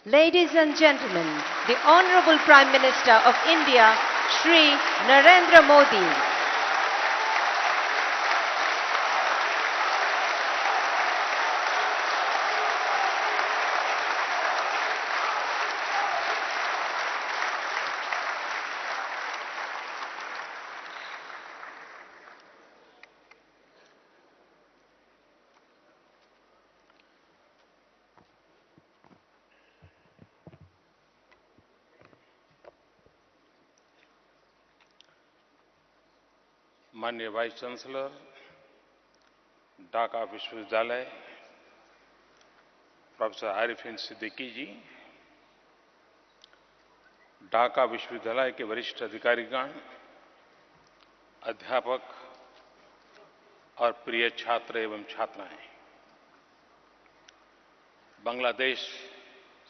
Ladies and gentlemen, the Honorable Prime Minister of India, Shri Narendra Modi. माननीय vice chancellor, Dhaka विश्वविद्यालय, professor आरिफिन Siddiqui जी, ढाका विश्वविद्यालय के वरिष्ठ अधिकारीगण, अध्यापक और प्रिय छात्र एवं छात्राएं, बांग्लादेश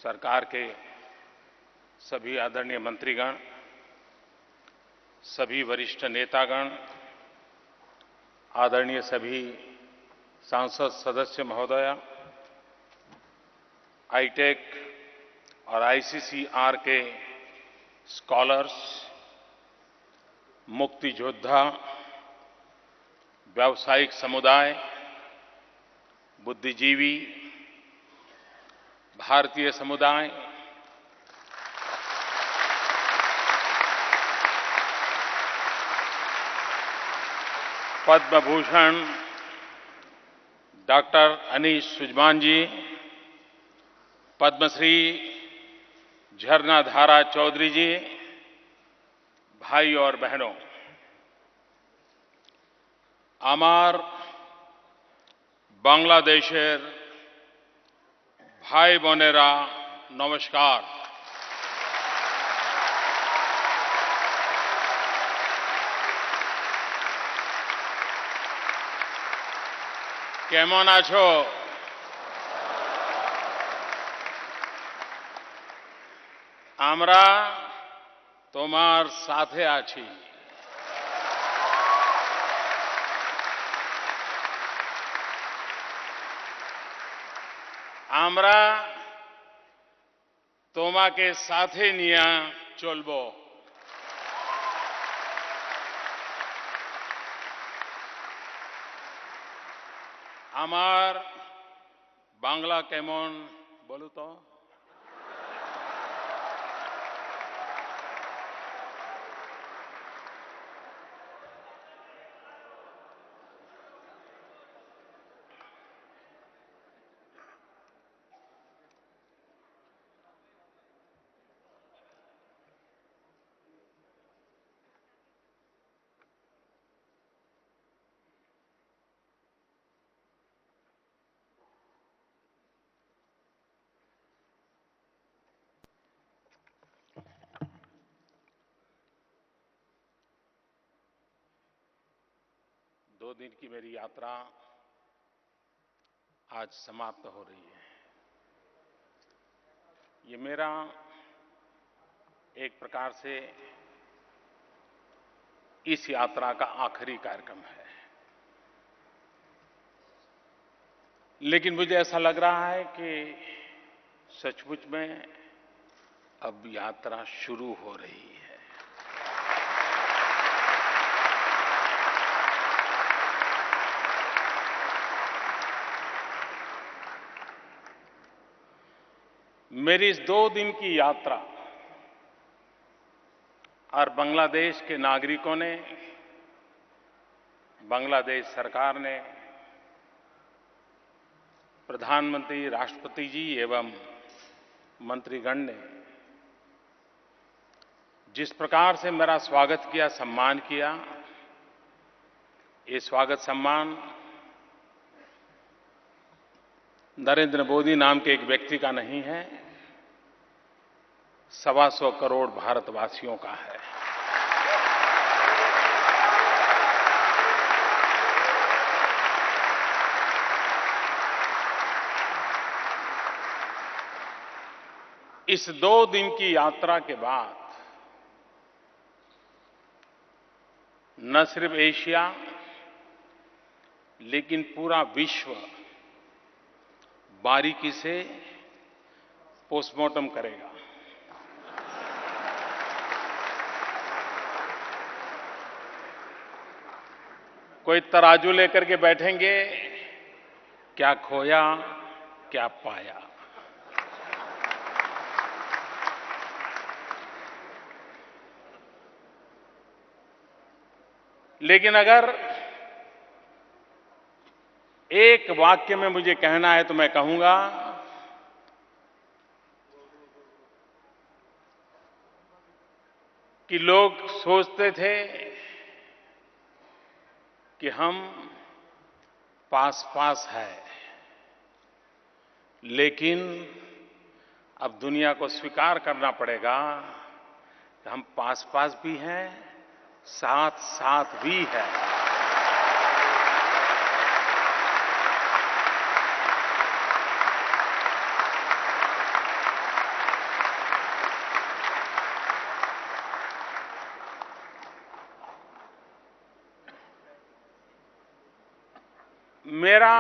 सरकार के सभी आदरणीय मंत्रीगण, सभी वरिष्ठ नेतागण, आदरणीय सभी सांसद सदस्य महोदया, आईटेक और आईसीसीआर के स्कॉलर्स, मुक्ति योद्धा, व्यावसायिक समुदाय, बुद्धिजीवी, भारतीय समुदाय, पद्म भूषण डॉक्टर अनीश सुजमान जी, पद्मश्री झरना धारा चौधरी जी, भाई और बहनों, आमार बांग्लादेशेर भाई बोनेरा नमस्कार। केमन आछो? आमरा तोमार साथे आछि। आमरा तोमाके साथे निया चलबो। आमार बांग्ला केमन बोलू तो? दो दिन की मेरी यात्रा आज समाप्त हो रही है। ये मेरा एक प्रकार से इस यात्रा का आखिरी कार्यक्रम है, लेकिन मुझे ऐसा लग रहा है कि सचमुच में अब यात्रा शुरू हो रही है। मेरी इस 2 दिन की यात्रा और बांग्लादेश के नागरिकों ने, बांग्लादेश सरकार ने, प्रधानमंत्री, राष्ट्रपति जी एवं मंत्रीगण ने जिस प्रकार से मेरा स्वागत किया, सम्मान किया, ये स्वागत सम्मान नरेंद्र मोदी नाम के एक व्यक्ति का नहीं है, 125 करोड़ भारतवासियों का है। इस 2 दिन की यात्रा के बाद न सिर्फ एशिया लेकिन पूरा विश्व बारीकी से पोस्टमार्टम करेगा। कोई तराजू लेकर के बैठेंगे, क्या खोया क्या पाया। लेकिन अगर एक वाक्य में मुझे कहना है तो मैं कहूंगा कि लोग सोचते थे कि हम पास पास है, लेकिन अब दुनिया को स्वीकार करना पड़ेगा कि हम पास पास भी हैं, साथ साथ भी है। मेरा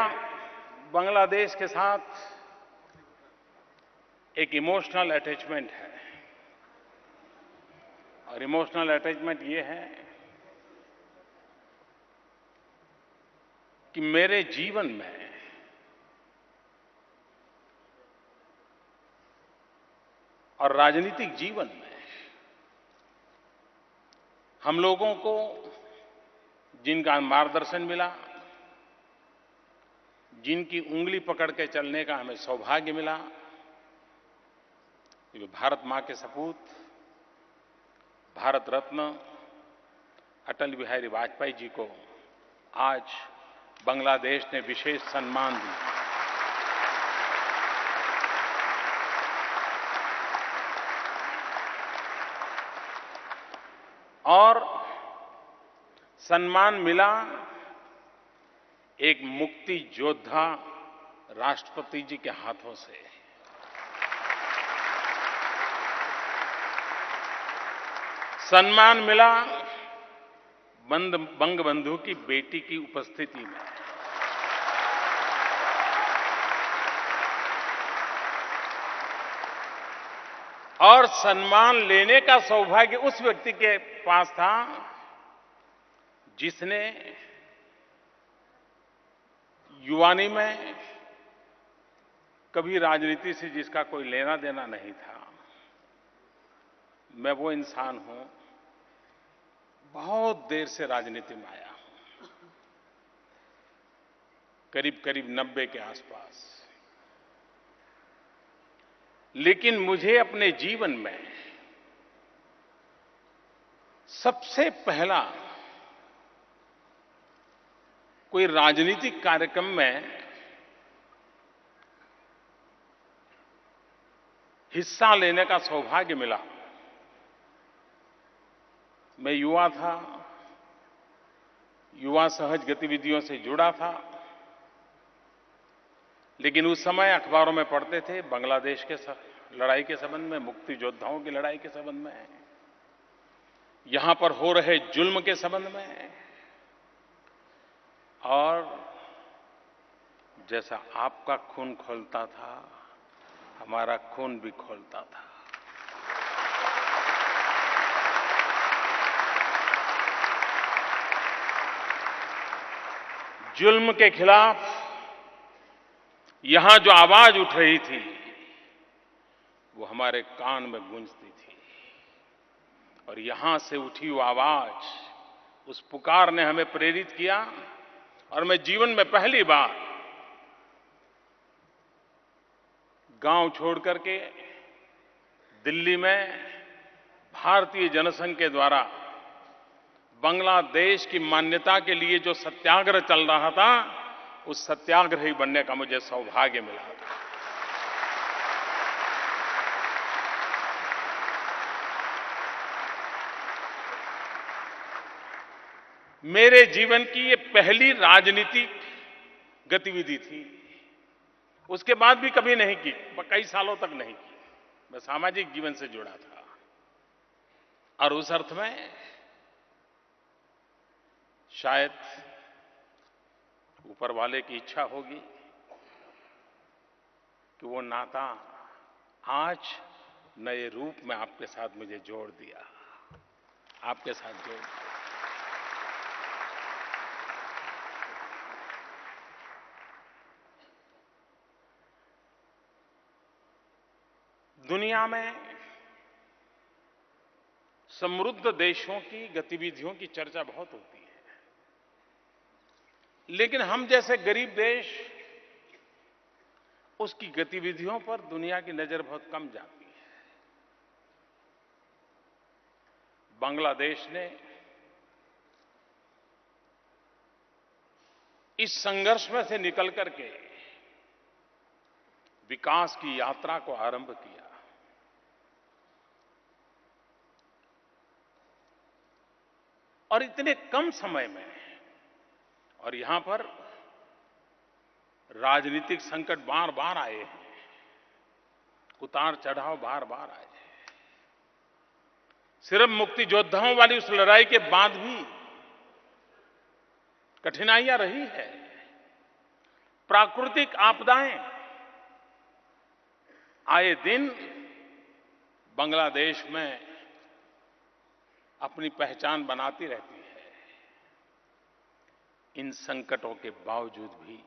बांग्लादेश के साथ एक इमोशनल अटैचमेंट है, और इमोशनल अटैचमेंट ये है कि मेरे जीवन में और राजनीतिक जीवन में हम लोगों को जिनका मार्गदर्शन मिला, जिनकी उंगली पकड़ के चलने का हमें सौभाग्य मिला, वे भारत मां के सपूत भारत रत्न अटल बिहारी वाजपेयी जी को आज बांग्लादेश ने विशेष सम्मान दिया। और सम्मान मिला एक मुक्ति योद्धा राष्ट्रपति जी के हाथों से। सम्मान मिला बंगबंधु की बेटी की उपस्थिति में। और सम्मान लेने का सौभाग्य उस व्यक्ति के पास था जिसने युवानी में कभी राजनीति से जिसका कोई लेना देना नहीं था। मैं वो इंसान हूं, बहुत देर से राजनीति में आया हूं, करीब करीब 90 के आसपास। लेकिन मुझे अपने जीवन में सबसे पहला कोई राजनीतिक कार्यक्रम में हिस्सा लेने का सौभाग्य मिला। मैं युवा था, युवा सहज गतिविधियों से जुड़ा था, लेकिन उस समय अखबारों में पढ़ते थे बांग्लादेश के लड़ाई के संबंध में, मुक्ति योद्धाओं की लड़ाई के संबंध में, यहां पर हो रहे जुल्म के संबंध में। और जैसा आपका खून खौलता था, हमारा खून भी खौलता था। जुल्म के खिलाफ यहां जो आवाज उठ रही थी, वो हमारे कान में गूंजती थी। और यहां से उठी वो आवाज, उस पुकार ने हमें प्रेरित किया। और मैं जीवन में पहली बार गांव छोड़ करके दिल्ली में भारतीय जनसंघ के द्वारा बांग्लादेश की मान्यता के लिए जो सत्याग्रह चल रहा था, उस सत्याग्रही बनने का मुझे सौभाग्य मिला था। मेरे जीवन की ये पहली राजनीतिक गतिविधि थी। उसके बाद भी कभी नहीं की, कई सालों तक नहीं की। मैं सामाजिक जीवन से जुड़ा था, और उस अर्थ में शायद ऊपर वाले की इच्छा होगी कि वो नाता आज नए रूप में आपके साथ मुझे जोड़ दिया, आपके साथ जोड़ दिया। दुनिया में समृद्ध देशों की गतिविधियों की चर्चा बहुत होती है, लेकिन हम जैसे गरीब देश उसकी गतिविधियों पर दुनिया की नजर बहुत कम जाती है। बांग्लादेश ने इस संघर्ष में से निकल करके विकास की यात्रा को आरंभ किया। और इतने कम समय में, और यहां पर राजनीतिक संकट बार बार आए हैं, उतार चढ़ाव बार बार आए हैं। सिर्फ मुक्ति योद्धाओं वाली उस लड़ाई के बाद भी कठिनाइयां रही है। प्राकृतिक आपदाएं आए दिन बांग्लादेश में अपनी पहचान बनाती रहती है। इन संकटों के बावजूद भी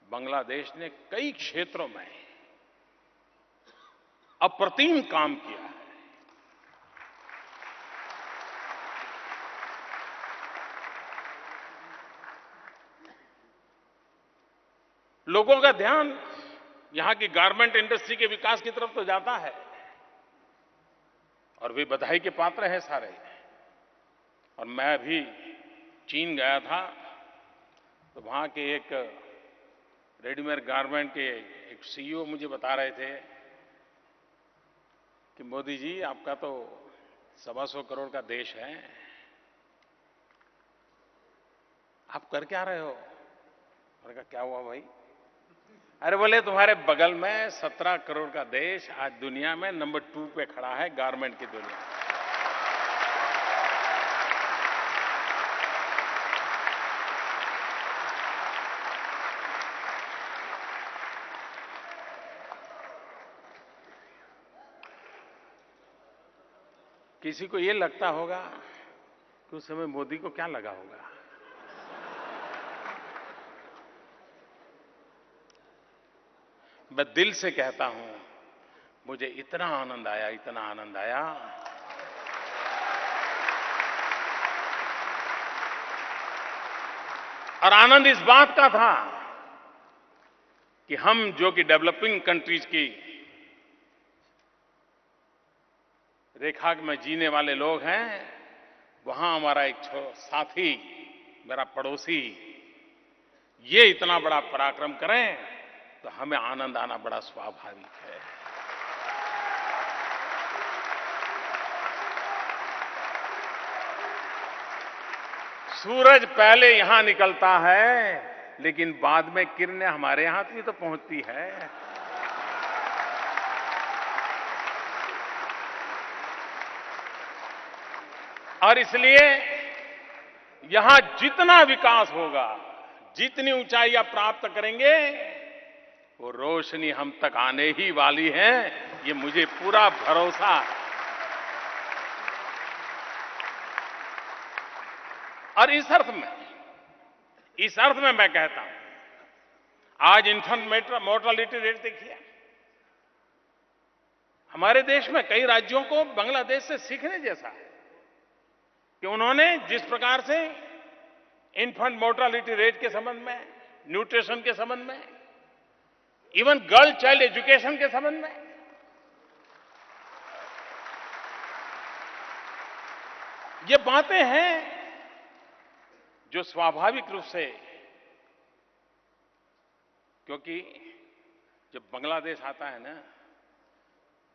बांग्लादेश ने कई क्षेत्रों में अप्रतिम काम किया है। लोगों का ध्यान यहां की गारमेंट इंडस्ट्री के विकास की तरफ तो जाता है, और वे बधाई के पात्र हैं सारे। और मैं अभी चीन गया था, तो वहां के एक रेडीमेड गारमेंट के एक सीईओ मुझे बता रहे थे कि मोदी जी, आपका तो 125 करोड़ का देश है, आप कर क्या रहे हो? मैंने कहा क्या हुआ भाई? अरे बोले, तुम्हारे बगल में 17 करोड़ का देश आज दुनिया में नंबर 2 पे खड़ा है गारमेंट की दुनिया में। किसी को ये लगता होगा कि उस समय मोदी को क्या लगा होगा। मैं दिल से कहता हूं, मुझे इतना आनंद आया, इतना आनंद आया। और आनंद इस बात का था कि हम जो कि डेवलपिंग कंट्रीज की रेखा में जीने वाले लोग हैं, वहां हमारा एक साथी, मेरा पड़ोसी, ये इतना बड़ा पराक्रम करें तो हमें आनंद आना बड़ा स्वाभाविक है। सूरज पहले यहां निकलता है, लेकिन बाद में किरणें हमारे यहां भी तो पहुंचती है। और इसलिए यहां जितना विकास होगा, जितनी ऊंचाइयां प्राप्त करेंगे, वो रोशनी हम तक आने ही वाली है, ये मुझे पूरा भरोसा है। और इस अर्थ में मैं कहता हूं, आज इन्फेंट मोर्टालिटी रेट देखिए। हमारे देश में कई राज्यों को बांग्लादेश से सीखने जैसा है कि उन्होंने जिस प्रकार से इन्फेंट मोर्टालिटी रेट के संबंध में, न्यूट्रिशन के संबंध में, इवन गर्ल चाइल्ड एजुकेशन के संबंध में, ये बातें हैं जो स्वाभाविक रूप से, क्योंकि जब बांग्लादेश आता है ना,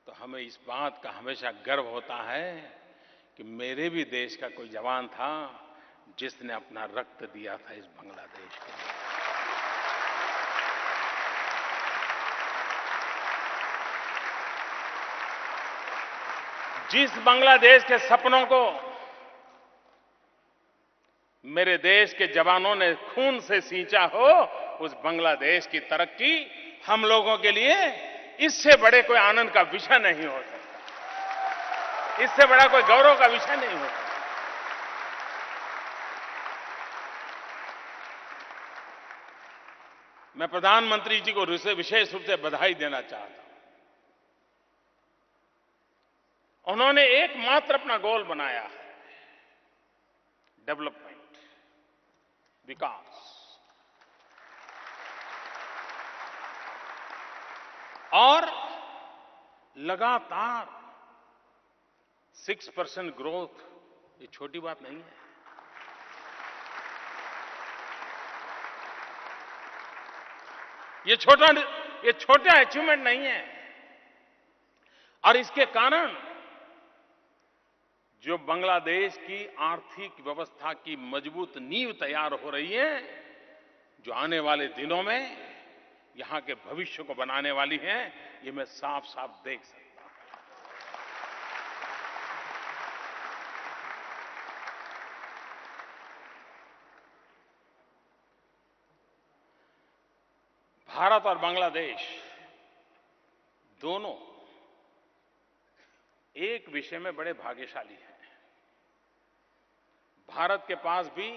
तो हमें इस बात का हमेशा गर्व होता है कि मेरे भी देश का कोई जवान था जिसने अपना रक्त दिया था इस बांग्लादेश के लिए। जिस बांग्लादेश के सपनों को मेरे देश के जवानों ने खून से सींचा हो, उस बांग्लादेश की तरक्की हम लोगों के लिए इससे बड़े कोई आनंद का विषय नहीं हो सकता, इससे बड़ा कोई गौरव का विषय नहीं हो सकता। मैं प्रधानमंत्री जी को विशेष रूप से बधाई देना चाहता हूं। उन्होंने एकमात्र अपना गोल बनाया है, डेवलपमेंट, विकास, और लगातार 6% ग्रोथ, ये छोटी बात नहीं है। ये छोटा अचीवमेंट नहीं है। और इसके कारण जो बांग्लादेश की आर्थिक व्यवस्था की मजबूत नींव तैयार हो रही है, जो आने वाले दिनों में यहां के भविष्य को बनाने वाली है, ये मैं साफ साफ देख सकता हूं। भारत और बांग्लादेश दोनों एक विषय में बड़े भाग्यशाली हैं। भारत के पास भी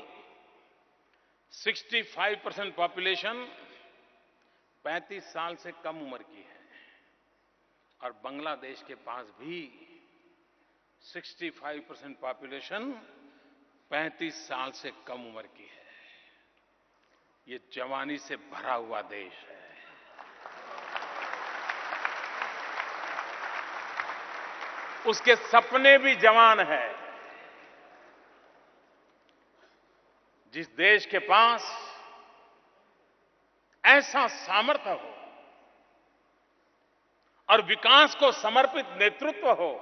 65% पॉपुलेशन 35 साल से कम उम्र की है, और बांग्लादेश के पास भी 65% पॉपुलेशन 35 साल से कम उम्र की है। ये जवानी से भरा हुआ देश है। उसके सपने भी जवान है। जिस देश के पास ऐसा सामर्थ्य हो और विकास को समर्पित नेतृत्व हो,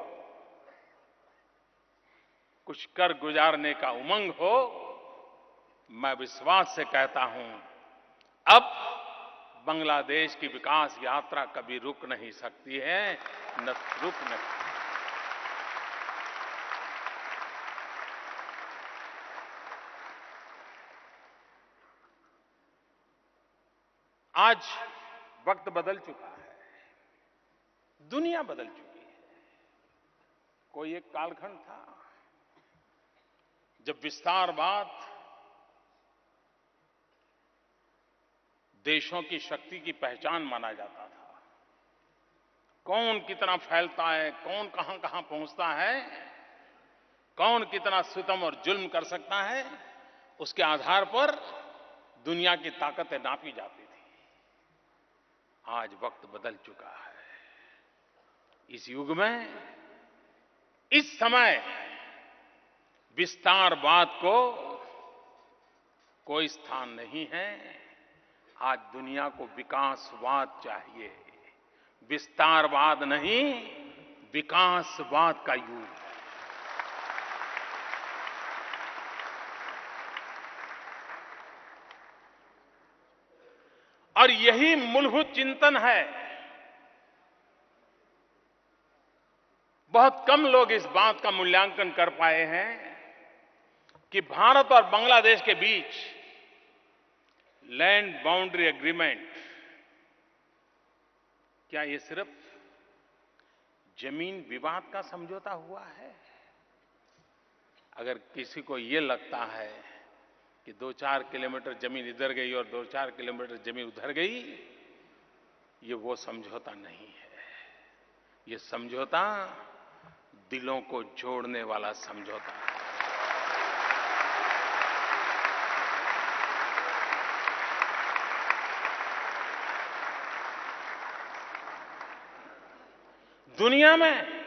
कुछ कर गुजारने का उमंग हो, मैं विश्वास से कहता हूं, अब बांग्लादेश की विकास यात्रा कभी रुक नहीं सकती है, न रुक नहीं। आज वक्त बदल चुका है, दुनिया बदल चुकी है। कोई एक कालखंड था जब विस्तारवाद देशों की शक्ति की पहचान माना जाता था। कौन कितना फैलता है, कौन कहां कहां पहुंचता है, कौन कितना सितम और जुल्म कर सकता है, उसके आधार पर दुनिया की ताकतें नापी जाती थी। आज वक्त बदल चुका है। इस युग में, इस समय विस्तारवाद को कोई स्थान नहीं है। आज दुनिया को विकासवाद चाहिए, विस्तारवाद नहीं, विकासवाद का युग है। और यही मूलभूत चिंतन है। बहुत कम लोग इस बात का मूल्यांकन कर पाए हैं कि भारत और बांग्लादेश के बीच लैंड बाउंड्री एग्रीमेंट, क्या ये सिर्फ जमीन विवाद का समझौता हुआ है? अगर किसी को ये लगता है कि 2-4 किलोमीटर जमीन इधर गई और 2-4 किलोमीटर जमीन उधर गई, ये वो समझौता नहीं है। ये समझौता दिलों को जोड़ने वाला समझौता है। दुनिया में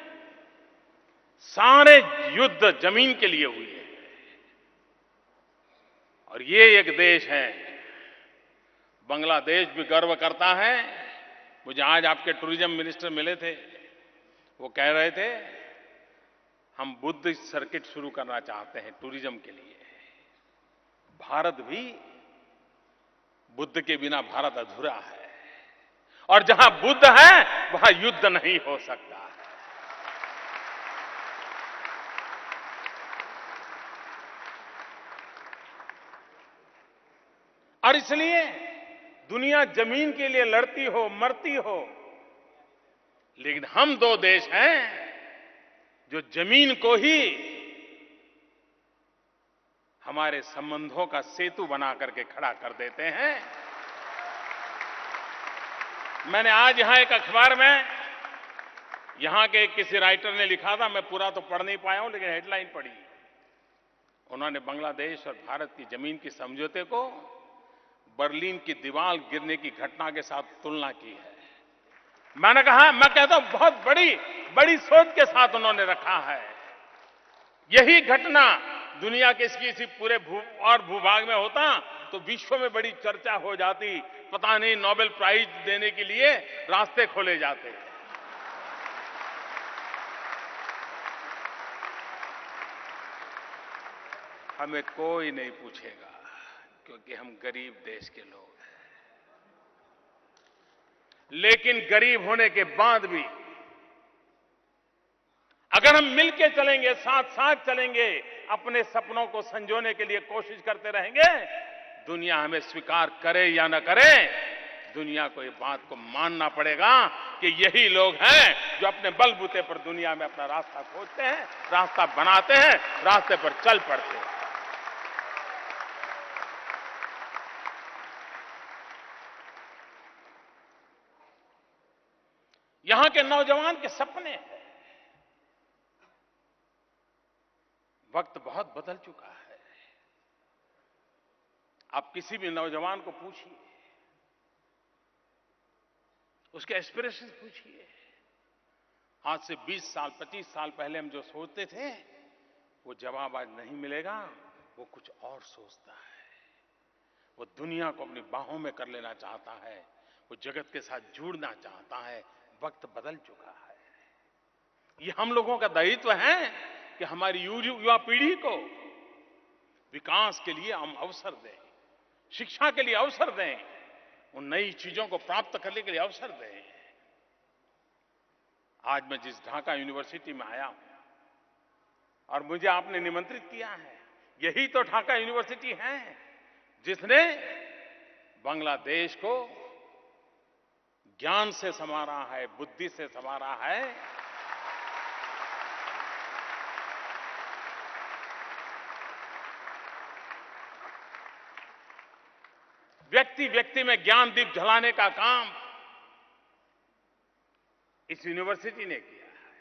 सारे युद्ध जमीन के लिए हुए हैं, और ये एक देश है, बांग्लादेश भी गर्व करता है। मुझे आज आपके टूरिज्म मिनिस्टर मिले थे, वो कह रहे थे हम बुद्धिस्ट सर्किट शुरू करना चाहते हैं टूरिज्म के लिए। भारत भी, बुद्ध के बिना भारत अधूरा है, और जहां बुद्ध है वहां युद्ध नहीं हो सकता। और इसलिए दुनिया जमीन के लिए लड़ती हो, मरती हो, लेकिन हम दो देश हैं जो जमीन को ही हमारे संबंधों का सेतु बना करके खड़ा कर देते हैं। मैंने आज यहां एक अखबार में यहां के किसी राइटर ने लिखा था, मैं पूरा तो पढ़ नहीं पाया हूं, लेकिन हेडलाइन पढ़ी। उन्होंने बांग्लादेश और भारत की जमीन की समझौते को बर्लिन की दीवार गिरने की घटना के साथ तुलना की है। मैं कहता हूं बहुत बड़ी सोच के साथ उन्होंने रखा है। यही घटना दुनिया के किसी पूरे भूभाग में होता तो विश्व में बड़ी चर्चा हो जाती, पता नहीं नोबेल प्राइज देने के लिए रास्ते खोले जाते। हमें कोई नहीं पूछेगा क्योंकि हम गरीब देश के लोग हैं। लेकिन गरीब होने के बाद भी अगर हम मिलके चलेंगे, साथ साथ चलेंगे, अपने सपनों को संजोने के लिए कोशिश करते रहेंगे, दुनिया हमें स्वीकार करे या न करे, दुनिया को इस बात को मानना पड़ेगा कि यही लोग हैं जो अपने बलबूते पर दुनिया में अपना रास्ता खोजते हैं, रास्ता बनाते हैं, रास्ते पर चल पड़ते हैं। यहां के नौजवान के सपने हैं। वक्त बहुत बदल चुका है। आप किसी भी नौजवान को पूछिए, उसके एस्पिरेशन पूछिए। आज से 20 साल 25 साल पहले हम जो सोचते थे वो जवाब आज नहीं मिलेगा। वो कुछ और सोचता है। वो दुनिया को अपनी बाहों में कर लेना चाहता है। वो जगत के साथ जुड़ना चाहता है। वक्त बदल चुका है। ये हम लोगों का दायित्व है कि हमारी युवा पीढ़ी को विकास के लिए हम अवसर दें, शिक्षा के लिए अवसर दें, उन नई चीजों को प्राप्त करने के लिए अवसर दें। आज मैं जिस ढाका यूनिवर्सिटी में आया हूं और मुझे आपने निमंत्रित किया है, यही तो ढाका यूनिवर्सिटी है जिसने बांग्लादेश को ज्ञान से संवारा है, बुद्धि से संवारा है। व्यक्ति व्यक्ति में ज्ञान दीप जलाने का काम इस यूनिवर्सिटी ने किया है।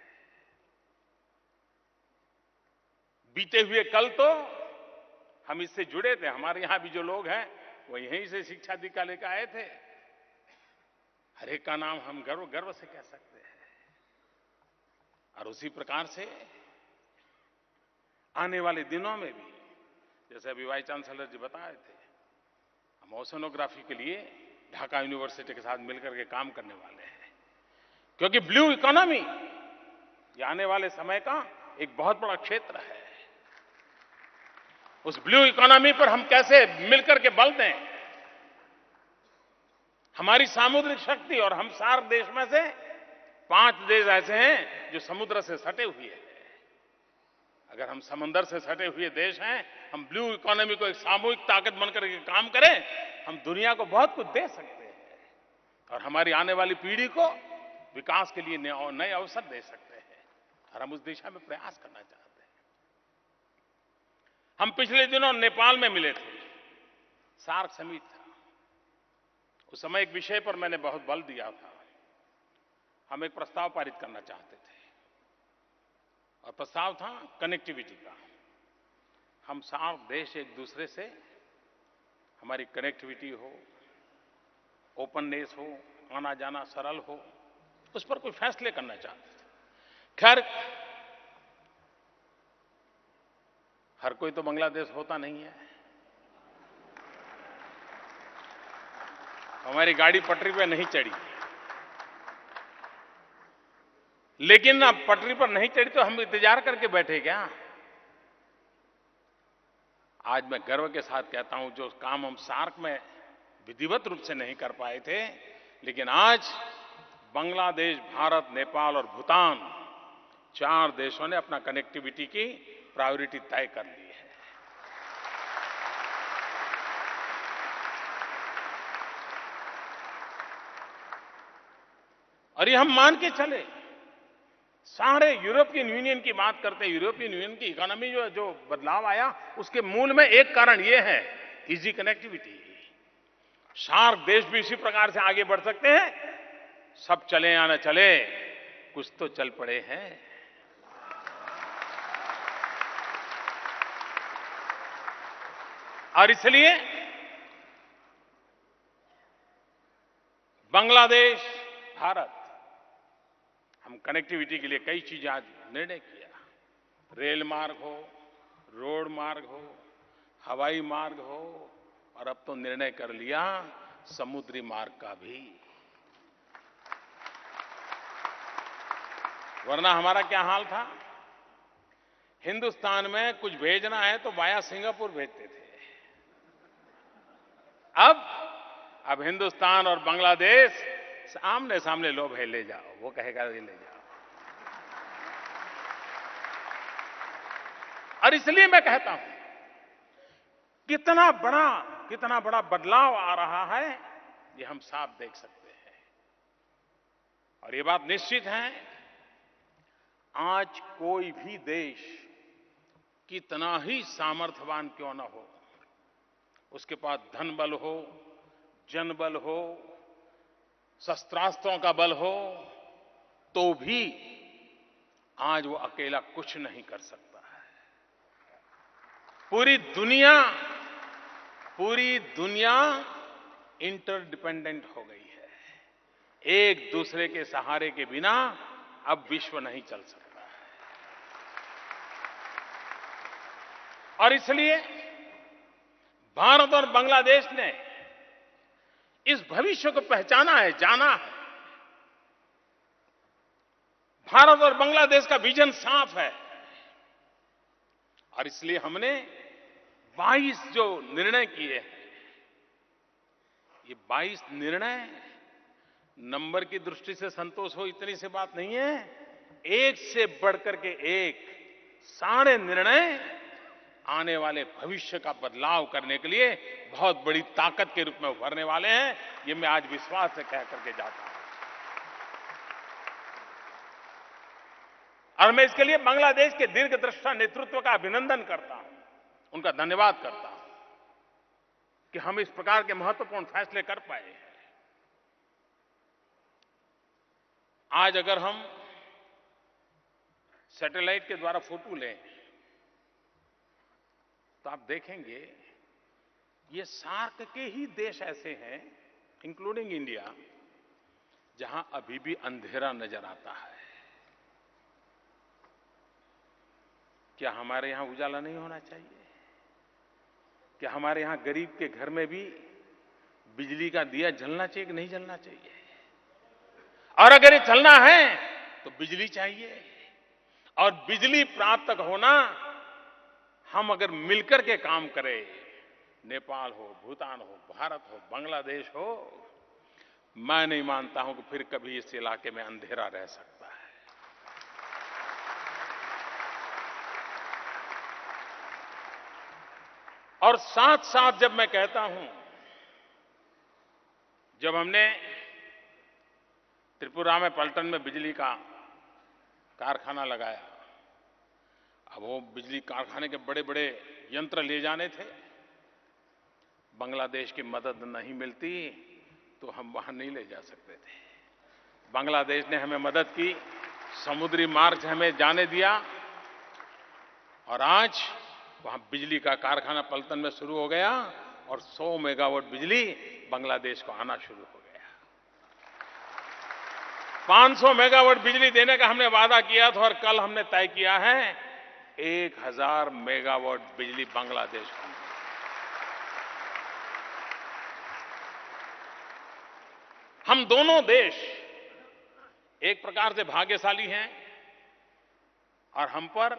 बीते हुए कल तो हम इससे जुड़े थे। हमारे यहां भी जो लोग हैं वो यहीं से शिक्षा दीक्षा लेकर आए थे। हर एक का नाम हम गर्व से कह सकते हैं। और उसी प्रकार से आने वाले दिनों में भी, जैसे अभी वाइस चांसलर जी बताए थे, हम ओशनोग्राफी के लिए ढाका यूनिवर्सिटी के साथ मिलकर के काम करने वाले हैं। क्योंकि ब्लू इकोनॉमी ये आने वाले समय का एक बहुत बड़ा क्षेत्र है। उस ब्लू इकोनॉमी पर हम कैसे मिलकर के बल दें। हमारी सामुद्रिक शक्ति, और हम सार्क देश में से 5 देश ऐसे हैं जो समुद्र से सटे हुए हैं। अगर हम समंदर से सटे हुए देश हैं, हम ब्लू इकोनॉमी को एक सामूहिक ताकत बनकर के काम करें, हम दुनिया को बहुत कुछ दे सकते हैं और हमारी आने वाली पीढ़ी को विकास के लिए नए अवसर दे सकते हैं। और हम उस दिशा में प्रयास करना चाहते हैं। हम पिछले दिनों नेपाल में मिले थे, सार्क समिट था। उस समय एक विषय पर मैंने बहुत बल दिया था। हम एक प्रस्ताव पारित करना चाहते थे और प्रस्ताव था कनेक्टिविटी का। हम सार्क देश एक दूसरे से हमारी कनेक्टिविटी हो, ओपननेस हो, आना जाना सरल हो, उस पर कोई फैसले करना चाहते थे। खैर, हर कोई तो बांग्लादेश होता नहीं है। हमारी गाड़ी पटरी पर नहीं चढ़ी। लेकिन अब पटरी पर नहीं चढ़ी तो हम इंतजार करके बैठे क्या? आज मैं गर्व के साथ कहता हूं, जो काम हम सार्क में विधिवत रूप से नहीं कर पाए थे, लेकिन आज बांग्लादेश, भारत, नेपाल और भूटान 4 देशों ने अपना कनेक्टिविटी की प्रायोरिटी तय कर ली है। और ये हम मान के चले। सारे यूरोपियन यूनियन की बात करते हैं, यूरोपियन यूनियन की इकोनॉमी जो बदलाव आया, उसके मूल में एक कारण ये है, इजी कनेक्टिविटी। सार्क देश भी इसी प्रकार से आगे बढ़ सकते हैं। सब चले या न चले, कुछ तो चल पड़े हैं। और इसलिए बांग्लादेश, भारत, हम कनेक्टिविटी के लिए कई चीजें आज निर्णय किया। रेल मार्ग हो, रोड मार्ग हो, हवाई मार्ग हो, और अब तो निर्णय कर लिया समुद्री मार्ग का भी। वरना हमारा क्या हाल था, हिंदुस्तान में कुछ भेजना है तो वाया सिंगापुर भेजते थे। अब हिंदुस्तान और बांग्लादेश आमने सामने, लो भाई ले जाओ, वो कहेगा ये ले जाओ। और इसलिए मैं कहता हूं, कितना बड़ा बदलाव आ रहा है, ये हम साफ देख सकते हैं। और ये बात निश्चित है, आज कोई भी देश कितना ही सामर्थ्यवान क्यों न हो, उसके पास धन बल हो, जनबल हो, शस्त्रास्त्रों का बल हो, तो भी आज वो अकेला कुछ नहीं कर सकता है। पूरी दुनिया इंटरडिपेंडेंट हो गई है। एक दूसरे के सहारे के बिना अब विश्व नहीं चल सकता है। और इसलिए भारत और बांग्लादेश ने इस भविष्य को पहचाना है, जाना है। भारत और बांग्लादेश का विजन साफ है। और इसलिए हमने 22 जो निर्णय किए हैं, ये 22 निर्णय नंबर की दृष्टि से संतोष हो इतनी सी बात नहीं है। एक से बढ़कर के एक सारे निर्णय आने वाले भविष्य का बदलाव करने के लिए बहुत बड़ी ताकत के रूप में उभरने वाले हैं। ये मैं आज विश्वास से कह करके जाता हूं। और मैं इसके लिए बांग्लादेश के दीर्घदृष्टा नेतृत्व का अभिनंदन करता हूं, उनका धन्यवाद करता हूं कि हम इस प्रकार के महत्वपूर्ण फैसले कर पाए हैं। आज अगर हम सैटेलाइट के द्वारा फोटो लें तो आप देखेंगे ये सार्क के ही देश ऐसे हैं, इंक्लूडिंग इंडिया, जहां अभी भी अंधेरा नजर आता है। क्या हमारे यहां उजाला नहीं होना चाहिए? क्या हमारे यहां गरीब के घर में भी बिजली का दिया जलना चाहिए कि नहीं जलना चाहिए? और अगर ये चलना है तो बिजली चाहिए। और बिजली प्राप्त होना, हम अगर मिलकर के काम करें, नेपाल हो, भूटान हो, भारत हो, बांग्लादेश हो, मैं नहीं मानता हूं कि फिर कभी इस इलाके में अंधेरा रह सकता है। और साथ साथ जब मैं कहता हूं, जब हमने त्रिपुरा में पलटन में बिजली का कारखाना लगाया, अब वो बिजली कारखाने के बड़े बड़े यंत्र ले जाने थे, बांग्लादेश की मदद नहीं मिलती तो हम वहां नहीं ले जा सकते थे। बांग्लादेश ने हमें मदद की, समुद्री मार्ग से हमें जाने दिया, और आज वहां बिजली का कारखाना पलटन में शुरू हो गया और 100 मेगावाट बिजली बांग्लादेश को आना शुरू हो गया। 500 मेगावाट बिजली देने का हमने वादा किया था और कल हमने तय किया है 1000 मेगावाट बिजली बांग्लादेश को। हम दोनों देश एक प्रकार से भाग्यशाली हैं और हम पर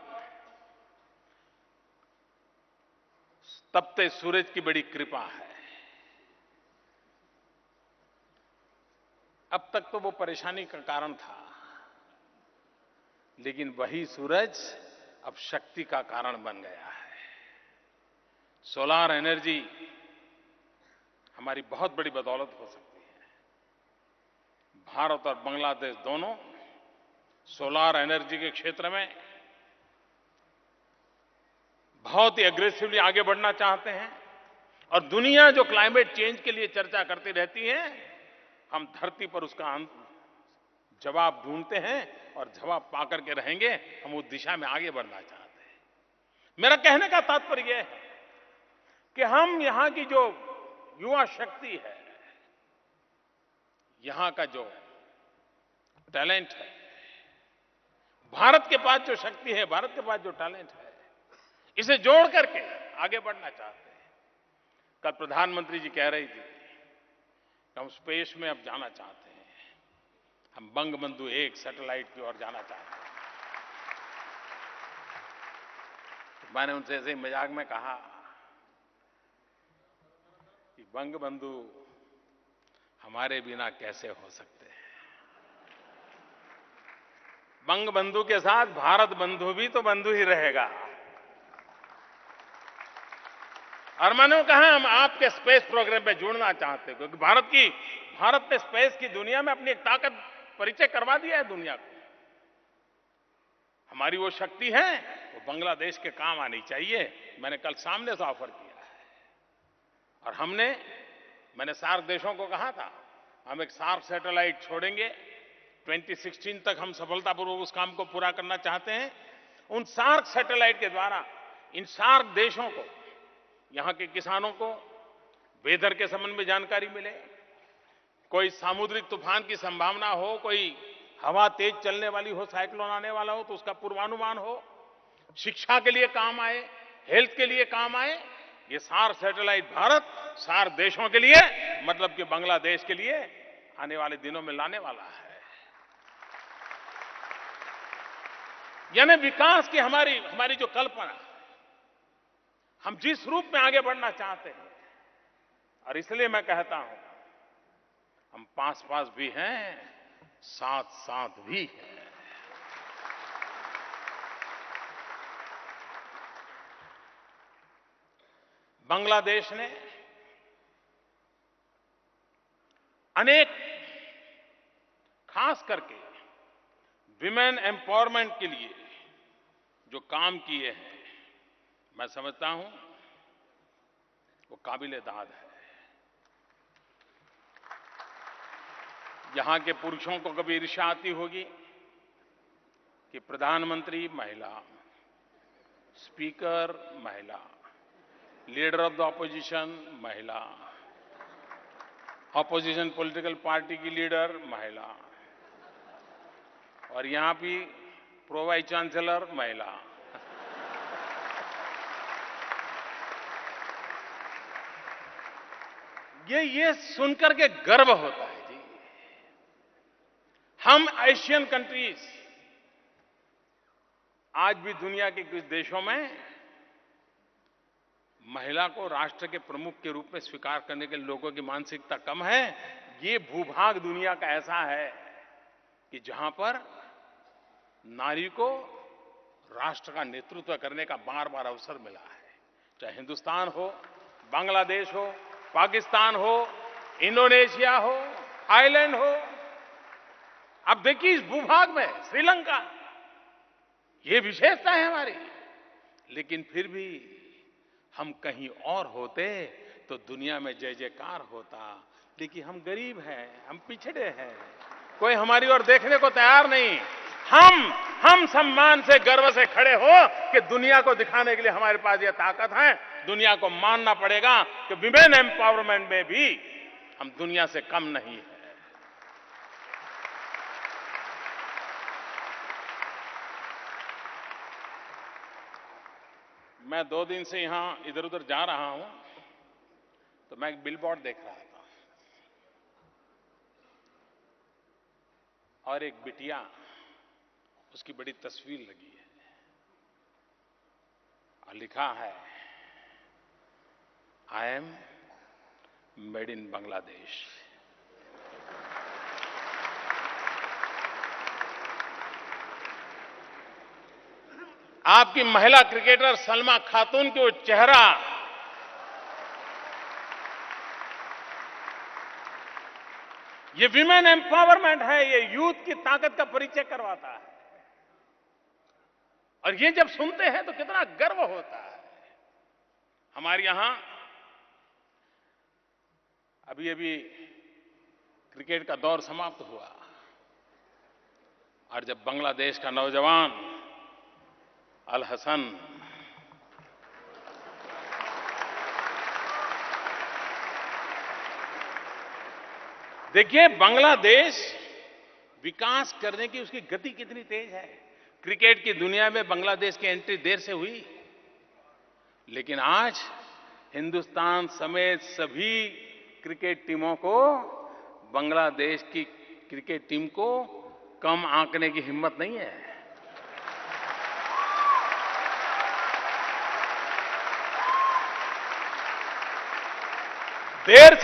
तपते सूरज की बड़ी कृपा है। अब तक तो वो परेशानी का कारण था, लेकिन वही सूरज अब शक्ति का कारण बन गया है। सोलार एनर्जी हमारी बहुत बड़ी बदौलत हो सकती है। भारत और बांग्लादेश दोनों सोलार एनर्जी के क्षेत्र में बहुत ही एग्रेसिवली आगे बढ़ना चाहते हैं और दुनिया जो क्लाइमेट चेंज के लिए चर्चा करती रहती है, हम धरती पर उसका जवाब ढूंढते हैं और जवाब पाकर के रहेंगे। हम उस दिशा में आगे बढ़ना चाहते हैं। मेरा कहने का तात्पर्य यह है कि हम यहां की जो युवा शक्ति है, यहां का जो टैलेंट है, भारत के पास जो शक्ति है, भारत के पास जो टैलेंट है, इसे जोड़ करके आगे बढ़ना चाहते हैं। कल प्रधानमंत्री जी कह रही थी कि हम स्पेस में अब जाना चाहते हैं, हम बंगबंधु 1 सैटेलाइट की ओर जाना चाहते हैं। तो मैंने उनसे ऐसे ही मजाक में कहा कि बंगबंधु हमारे बिना कैसे हो सकते हैं। बंगबंधु के साथ भारत बंधु भी तो बंधु ही रहेगा। और मैंने कहा हम आपके स्पेस प्रोग्राम में जुड़ना चाहते हैं, क्योंकि भारत ने स्पेस की दुनिया में अपनी एक ताकत परिचय करवा दिया है दुनिया को। हमारी वो शक्ति है, वो बांग्लादेश के काम आनी चाहिए। मैंने कल सामने से ऑफर किया है और मैंने सार्क देशों को कहा था, हम एक सार्क सैटेलाइट छोड़ेंगे। 2016 तक हम सफलतापूर्वक उस काम को पूरा करना चाहते हैं। उन सार्क सैटेलाइट के द्वारा इन सार्क देशों को, यहां के किसानों को वेदर के संबंध में जानकारी मिले, कोई सामुद्रिक तूफान की संभावना हो, कोई हवा तेज चलने वाली हो, साइक्लोन आने वाला हो तो उसका पूर्वानुमान हो, शिक्षा के लिए काम आए, हेल्थ के लिए काम आए। ये सार्क सैटेलाइट भारत सार्क देशों के लिए, मतलब कि बांग्लादेश के लिए आने वाले दिनों में लाने वाला है। यानी विकास की हमारी जो कल्पना, हम जिस रूप में आगे बढ़ना चाहते हैं, और इसलिए मैं कहता हूं हम पास भी हैं, साथ भी हैं। बांग्लादेश ने अनेक, खास करके विमेन एम्पावरमेंट के लिए जो काम किए हैं, मैं समझता हूं वो काबिल-ए-दाद है। यहां के पुरुषों को कभी ईर्ष्या आती होगी कि प्रधानमंत्री महिला, स्पीकर महिला, लीडर ऑफ द ऑपोजिशन महिला, ऑपोजिशन पॉलिटिकल पार्टी की लीडर महिला, और यहां भी प्रो वाइस चांसलर महिला। ये सुनकर के गर्व होता है जी। हम एशियन कंट्रीज आज भी दुनिया के कुछ देशों में महिला को राष्ट्र के प्रमुख के रूप में स्वीकार करने के लोगों की मानसिकता कम है। ये भूभाग दुनिया का ऐसा है कि जहां पर नारी को राष्ट्र का नेतृत्व करने का बार बार अवसर मिला है। चाहे हिंदुस्तान हो, बांग्लादेश हो, पाकिस्तान हो, इंडोनेशिया हो, थाईलैंड हो, अब देखिए इस भूभाग में श्रीलंका, ये विशेषता है हमारी। लेकिन फिर भी हम कहीं और होते तो दुनिया में जय जयकार होता। लेकिन हम गरीब हैं, हम पिछड़े हैं, कोई हमारी ओर देखने को तैयार नहीं। हम सम्मान से, गर्व से खड़े हो कि दुनिया को दिखाने के लिए हमारे पास ये ताकत है। दुनिया को मानना पड़ेगा कि विमेन एम्पावरमेंट में भी हम दुनिया से कम नहीं है। मैं 2 दिन से यहां इधर उधर जा रहा हूं तो मैं एक बिलबोर्ड देख रहा था और एक बिटिया, उसकी बड़ी तस्वीर लगी है और लिखा है, I am made in Bangladesh. आपकी महिला क्रिकेटर सलमा खातून की वो चेहरा, ये विमेन एम्पावरमेंट है, ये यूथ की ताकत का परिचय करवाता है। और ये जब सुनते हैं तो कितना गर्व होता है। हमारे यहां अभी अभी क्रिकेट का दौर समाप्त हुआ और जब बांग्लादेश का नौजवान अल हसन देखिए, बांग्लादेश विकास करने की उसकी गति कितनी तेज है। क्रिकेट की दुनिया में बांग्लादेश की एंट्री देर से हुई, लेकिन आज हिंदुस्तान समेत सभी क्रिकेट टीमों को बांग्लादेश की क्रिकेट टीम को कम आंकने की हिम्मत नहीं है। देर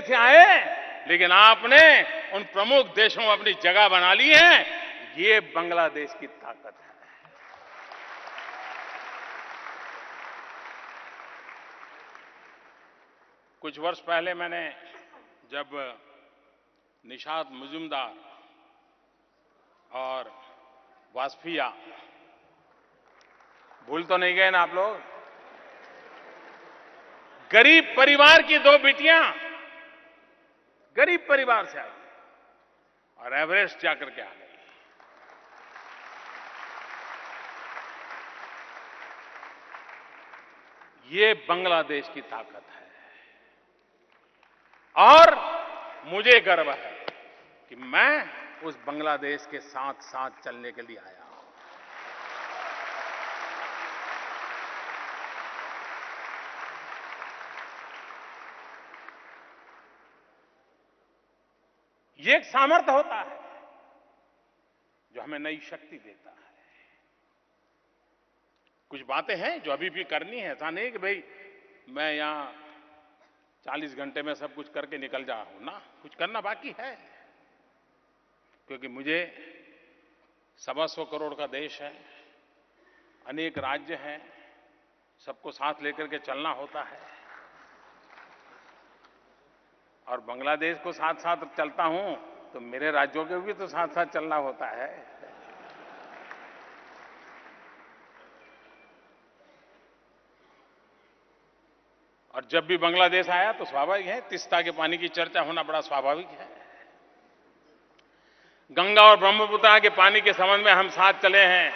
से आए, लेकिन आपने उन प्रमुख देशों में अपनी जगह बना ली है। ये बांग्लादेश की ताकत है। कुछ वर्ष पहले मैंने जब निशात मुजुमदार और वाजपेयी, भूल तो नहीं गए ना आप लोग? गरीब परिवार की दो बेटियां गरीब परिवार से आई और एवरेस्ट जाकर के आ गई। ये बांग्लादेश की ताकत है और मुझे गर्व है कि मैं उस बांग्लादेश के साथ साथ चलने के लिए आया हूं। ये एक सामर्थ्य होता है जो हमें नई शक्ति देता है। कुछ बातें हैं जो अभी भी करनी है। ऐसा नहीं कि भाई मैं यहां 40 घंटे में सब कुछ करके निकल जा हूं ना, कुछ करना बाकी है। क्योंकि मुझे 125 करोड़ का देश है, अनेक राज्य हैं, सबको साथ लेकर के चलना होता है। और बांग्लादेश को साथ साथ चलता हूं तो मेरे राज्यों के भी तो साथ साथ चलना होता है। और जब भी बांग्लादेश आया तो स्वाभाविक है, तीस्ता के पानी की चर्चा होना बड़ा स्वाभाविक है। गंगा और ब्रह्मपुत्र के पानी के संबंध में हम साथ चले हैं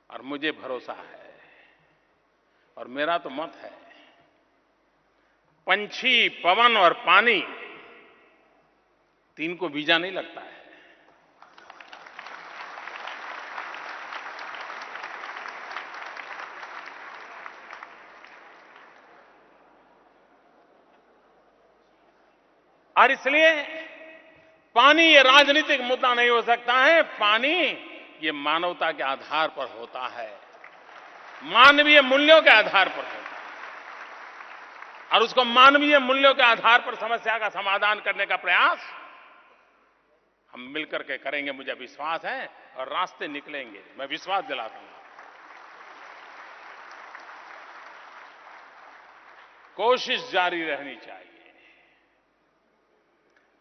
और मुझे भरोसा है और मेरा तो मत है, पंछी, पवन और पानी, तीन को वीजा नहीं लगता है। और इसलिए पानी ये राजनीतिक मुद्दा नहीं हो सकता है। पानी ये मानवता के आधार पर होता है, मानवीय मूल्यों के आधार पर होता है। और उसको मानवीय मूल्यों के आधार पर समस्या का समाधान करने का प्रयास हम मिलकर के करेंगे, मुझे विश्वास है, और रास्ते निकलेंगे, मैं विश्वास दिलाता हूं। कोशिश जारी रहनी चाहिए,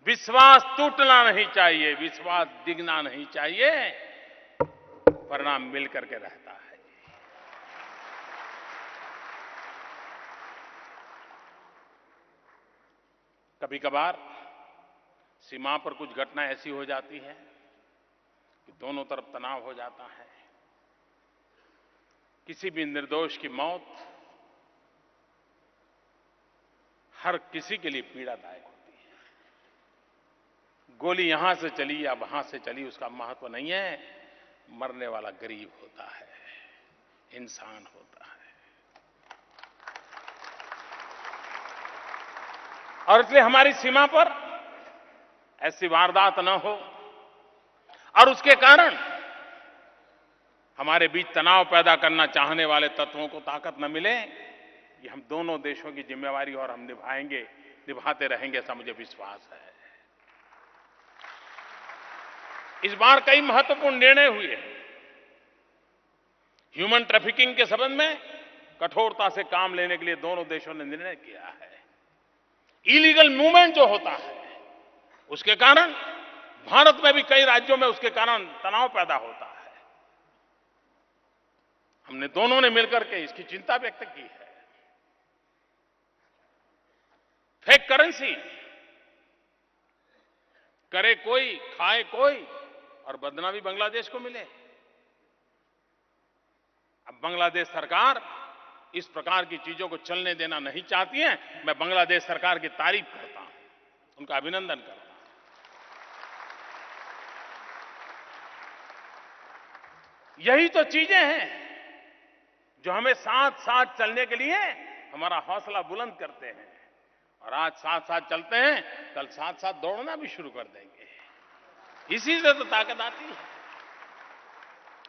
विश्वास टूटना नहीं चाहिए, विश्वास डिगना नहीं चाहिए, परिणाम मिलकर के रहता है। कभी कभार सीमा पर कुछ घटना ऐसी हो जाती है कि दोनों तरफ तनाव हो जाता है। किसी भी निर्दोष की मौत हर किसी के लिए पीड़ादायक होती है। गोली यहां से चली या वहां से चली उसका महत्व नहीं है, मरने वाला गरीब होता है, इंसान होता है। और इसलिए हमारी सीमा पर ऐसी वारदात न हो और उसके कारण हमारे बीच तनाव पैदा करना चाहने वाले तत्वों को ताकत न मिले, ये हम दोनों देशों की जिम्मेवारी और हम निभाएंगे, निभाते रहेंगे, ऐसा मुझे विश्वास है। इस बार कई महत्वपूर्ण निर्णय हुए। ह्यूमन ट्रैफिकिंग के संबंध में कठोरता से काम लेने के लिए दोनों देशों ने निर्णय किया है। इलीगल मूवमेंट जो होता है उसके कारण भारत में भी कई राज्यों में उसके कारण तनाव पैदा होता है। हमने दोनों ने मिलकर के इसकी चिंता व्यक्त की है। फेक करेंसी करे कोई, खाए कोई और बदनामी बांग्लादेश को मिले। अब बांग्लादेश सरकार इस प्रकार की चीजों को चलने देना नहीं चाहती है। मैं बांग्लादेश सरकार की तारीफ करता हूं, उनका अभिनंदन करता हूं। यही तो चीजें हैं जो हमें साथ साथ चलने के लिए हमारा हौसला बुलंद करते हैं। और आज साथ साथ चलते हैं, कल साथ साथ दौड़ना भी शुरू कर देंगे। इसी से तो ताकत आती है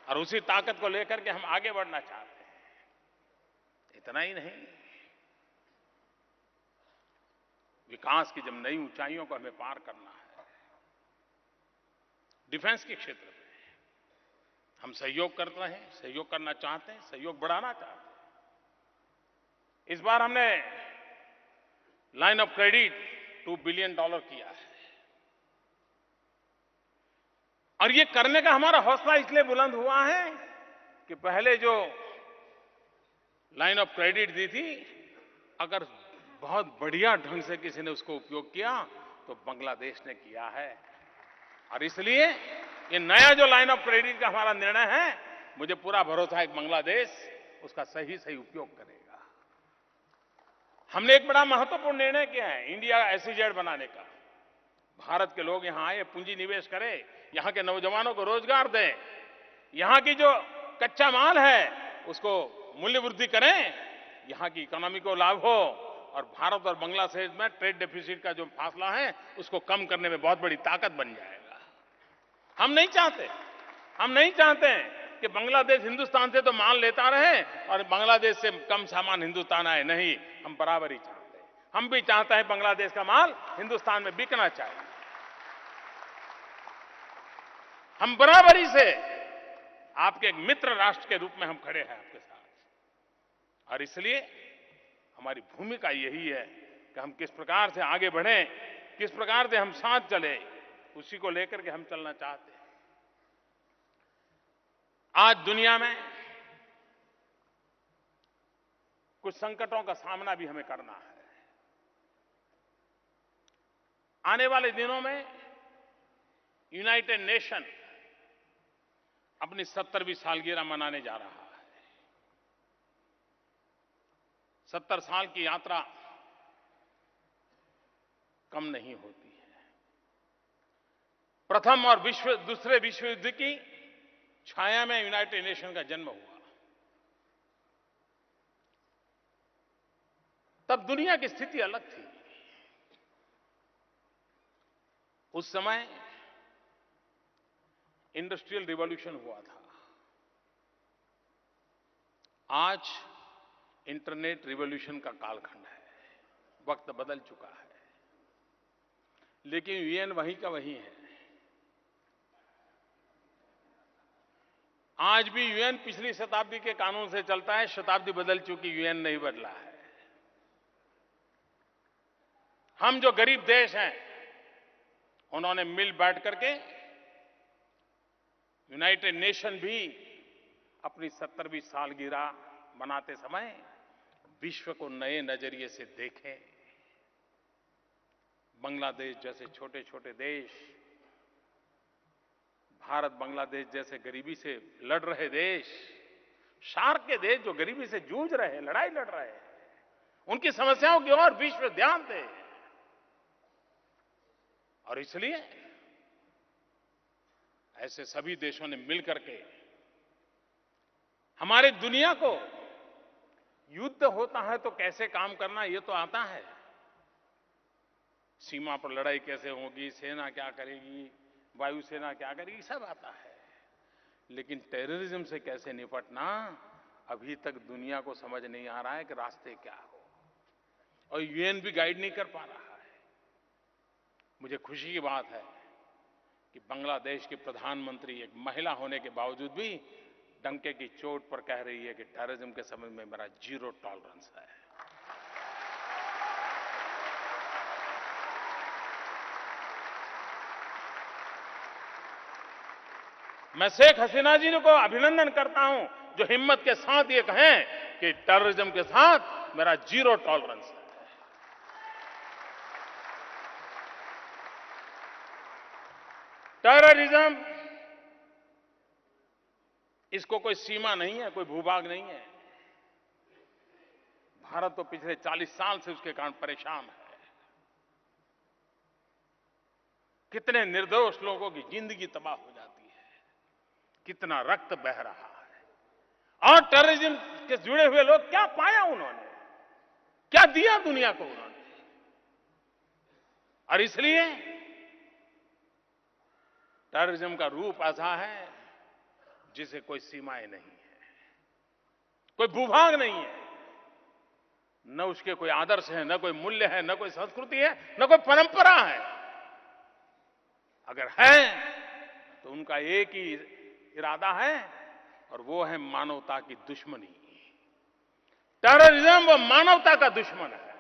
और उसी ताकत को लेकर के हम आगे बढ़ना चाहते हैं। इतना ही नहीं, विकास की जब नई ऊंचाइयों को हमें पार करना है, डिफेंस के क्षेत्र में हम सहयोग करते हैं, सहयोग करना चाहते हैं, सहयोग बढ़ाना चाहते हैं। इस बार हमने लाइन ऑफ क्रेडिट $2 बिलियन किया है और ये करने का हमारा हौसला इसलिए बुलंद हुआ है कि पहले जो लाइन ऑफ क्रेडिट दी थी, अगर बहुत बढ़िया ढंग से किसी ने उसको उपयोग किया तो बांग्लादेश ने किया है। और इसलिए ये नया जो लाइन ऑफ क्रेडिट का हमारा निर्णय है, मुझे पूरा भरोसा है कि बांग्लादेश उसका सही उपयोग करेगा। हमने एक बड़ा महत्वपूर्ण निर्णय किया है इंडिया एसईजेड बनाने का। भारत के लोग यहां आए, पूंजी निवेश करें, यहां के नौजवानों को रोजगार दें, यहां की जो कच्चा माल है उसको मूल्य वृद्धि करें, यहां की इकोनॉमी को लाभ हो और भारत और बांग्लादेश में ट्रेड डेफिसिट का जो फासला है उसको कम करने में बहुत बड़ी ताकत बन जाएगा। हम नहीं चाहते कि बांग्लादेश हिंदुस्तान से तो माल लेता रहे और बांग्लादेश से कम सामान हिंदुस्तान आए। नहीं, हम बराबरी चाहते हैं। हम भी चाहते हैं बांग्लादेश का माल हिंदुस्तान में बिकना चाहिए। हम बराबरी से आपके एक मित्र राष्ट्र के रूप में हम खड़े हैं आपके साथ। और इसलिए हमारी भूमिका यही है कि हम किस प्रकार से आगे बढ़ें, किस प्रकार से हम साथ चलें, उसी को लेकर के हम चलना चाहते हैं। आज दुनिया में कुछ संकटों का सामना भी हमें करना है। आने वाले दिनों में यूनाइटेड नेशन अपनी 70वीं सालगिरह मनाने जा रहा है। 70 साल की यात्रा कम नहीं होती है। प्रथम और दूसरे विश्व युद्ध की छाया में यूनाइटेड नेशन का जन्म हुआ। तब दुनिया की स्थिति अलग थी। उस समय इंडस्ट्रियल रिवॉल्यूशन हुआ था। आज इंटरनेट रिवॉल्यूशन का कालखंड है। वक्त बदल चुका है, लेकिन यूएन वही का वही है। आज भी यूएन पिछली शताब्दी के कानून से चलता है। शताब्दी बदल चुकी, यूएन नहीं बदला है। हम जो गरीब देश हैं, उन्होंने मिल बैठ करके यूनाइटेड नेशन भी अपनी 70वीं सालगिरह मनाते समय विश्व को नए नजरिए से देखें। बांग्लादेश जैसे छोटे छोटे देश, भारत बांग्लादेश जैसे गरीबी से लड़ रहे देश, सार्क के देश जो गरीबी से जूझ रहे हैं, लड़ाई लड़ रहे हैं, उनकी समस्याओं की ओर विश्व ध्यान दे। और इसलिए ऐसे सभी देशों ने मिलकर के हमारे दुनिया को युद्ध होता है तो कैसे काम करना, ये तो आता है। सीमा पर लड़ाई कैसे होगी, सेना क्या करेगी, वायुसेना क्या करेगी, सब आता है। लेकिन टेररिज्म से कैसे निपटना, अभी तक दुनिया को समझ नहीं आ रहा है कि रास्ते क्या हो। और यूएन भी गाइड नहीं कर पा रहा है। मुझे खुशी की बात है कि बांग्लादेश की प्रधानमंत्री एक महिला होने के बावजूद भी डंके की चोट पर कह रही है कि टेररिज्म के संबंध में मेरा जीरो टॉलरेंस है। मैं शेख हसीना जी को अभिनंदन करता हूं जो हिम्मत के साथ ये कहें कि टेररिज्म के साथ मेरा जीरो टॉलरेंस है। टेररिज्म इसको कोई सीमा नहीं है, कोई भूभाग नहीं है। भारत तो पिछले 40 साल से उसके कारण परेशान है। कितने निर्दोष लोगों की जिंदगी तबाह हो जाती है, कितना रक्त बह रहा है। और टेररिज्म के जुड़े हुए लोग क्या पाया उन्होंने, क्या दिया दुनिया को उन्होंने। और इसलिए टेररिज्म का रूप ऐसा है जिसे कोई सीमाएं नहीं है, कोई भूभाग नहीं है, न उसके कोई आदर्श है, न कोई मूल्य है, न कोई संस्कृति है, न कोई परंपरा है। अगर है तो उनका एक ही इरादा है और वो है मानवता की दुश्मनी। टेररिज्म वो मानवता का दुश्मन है।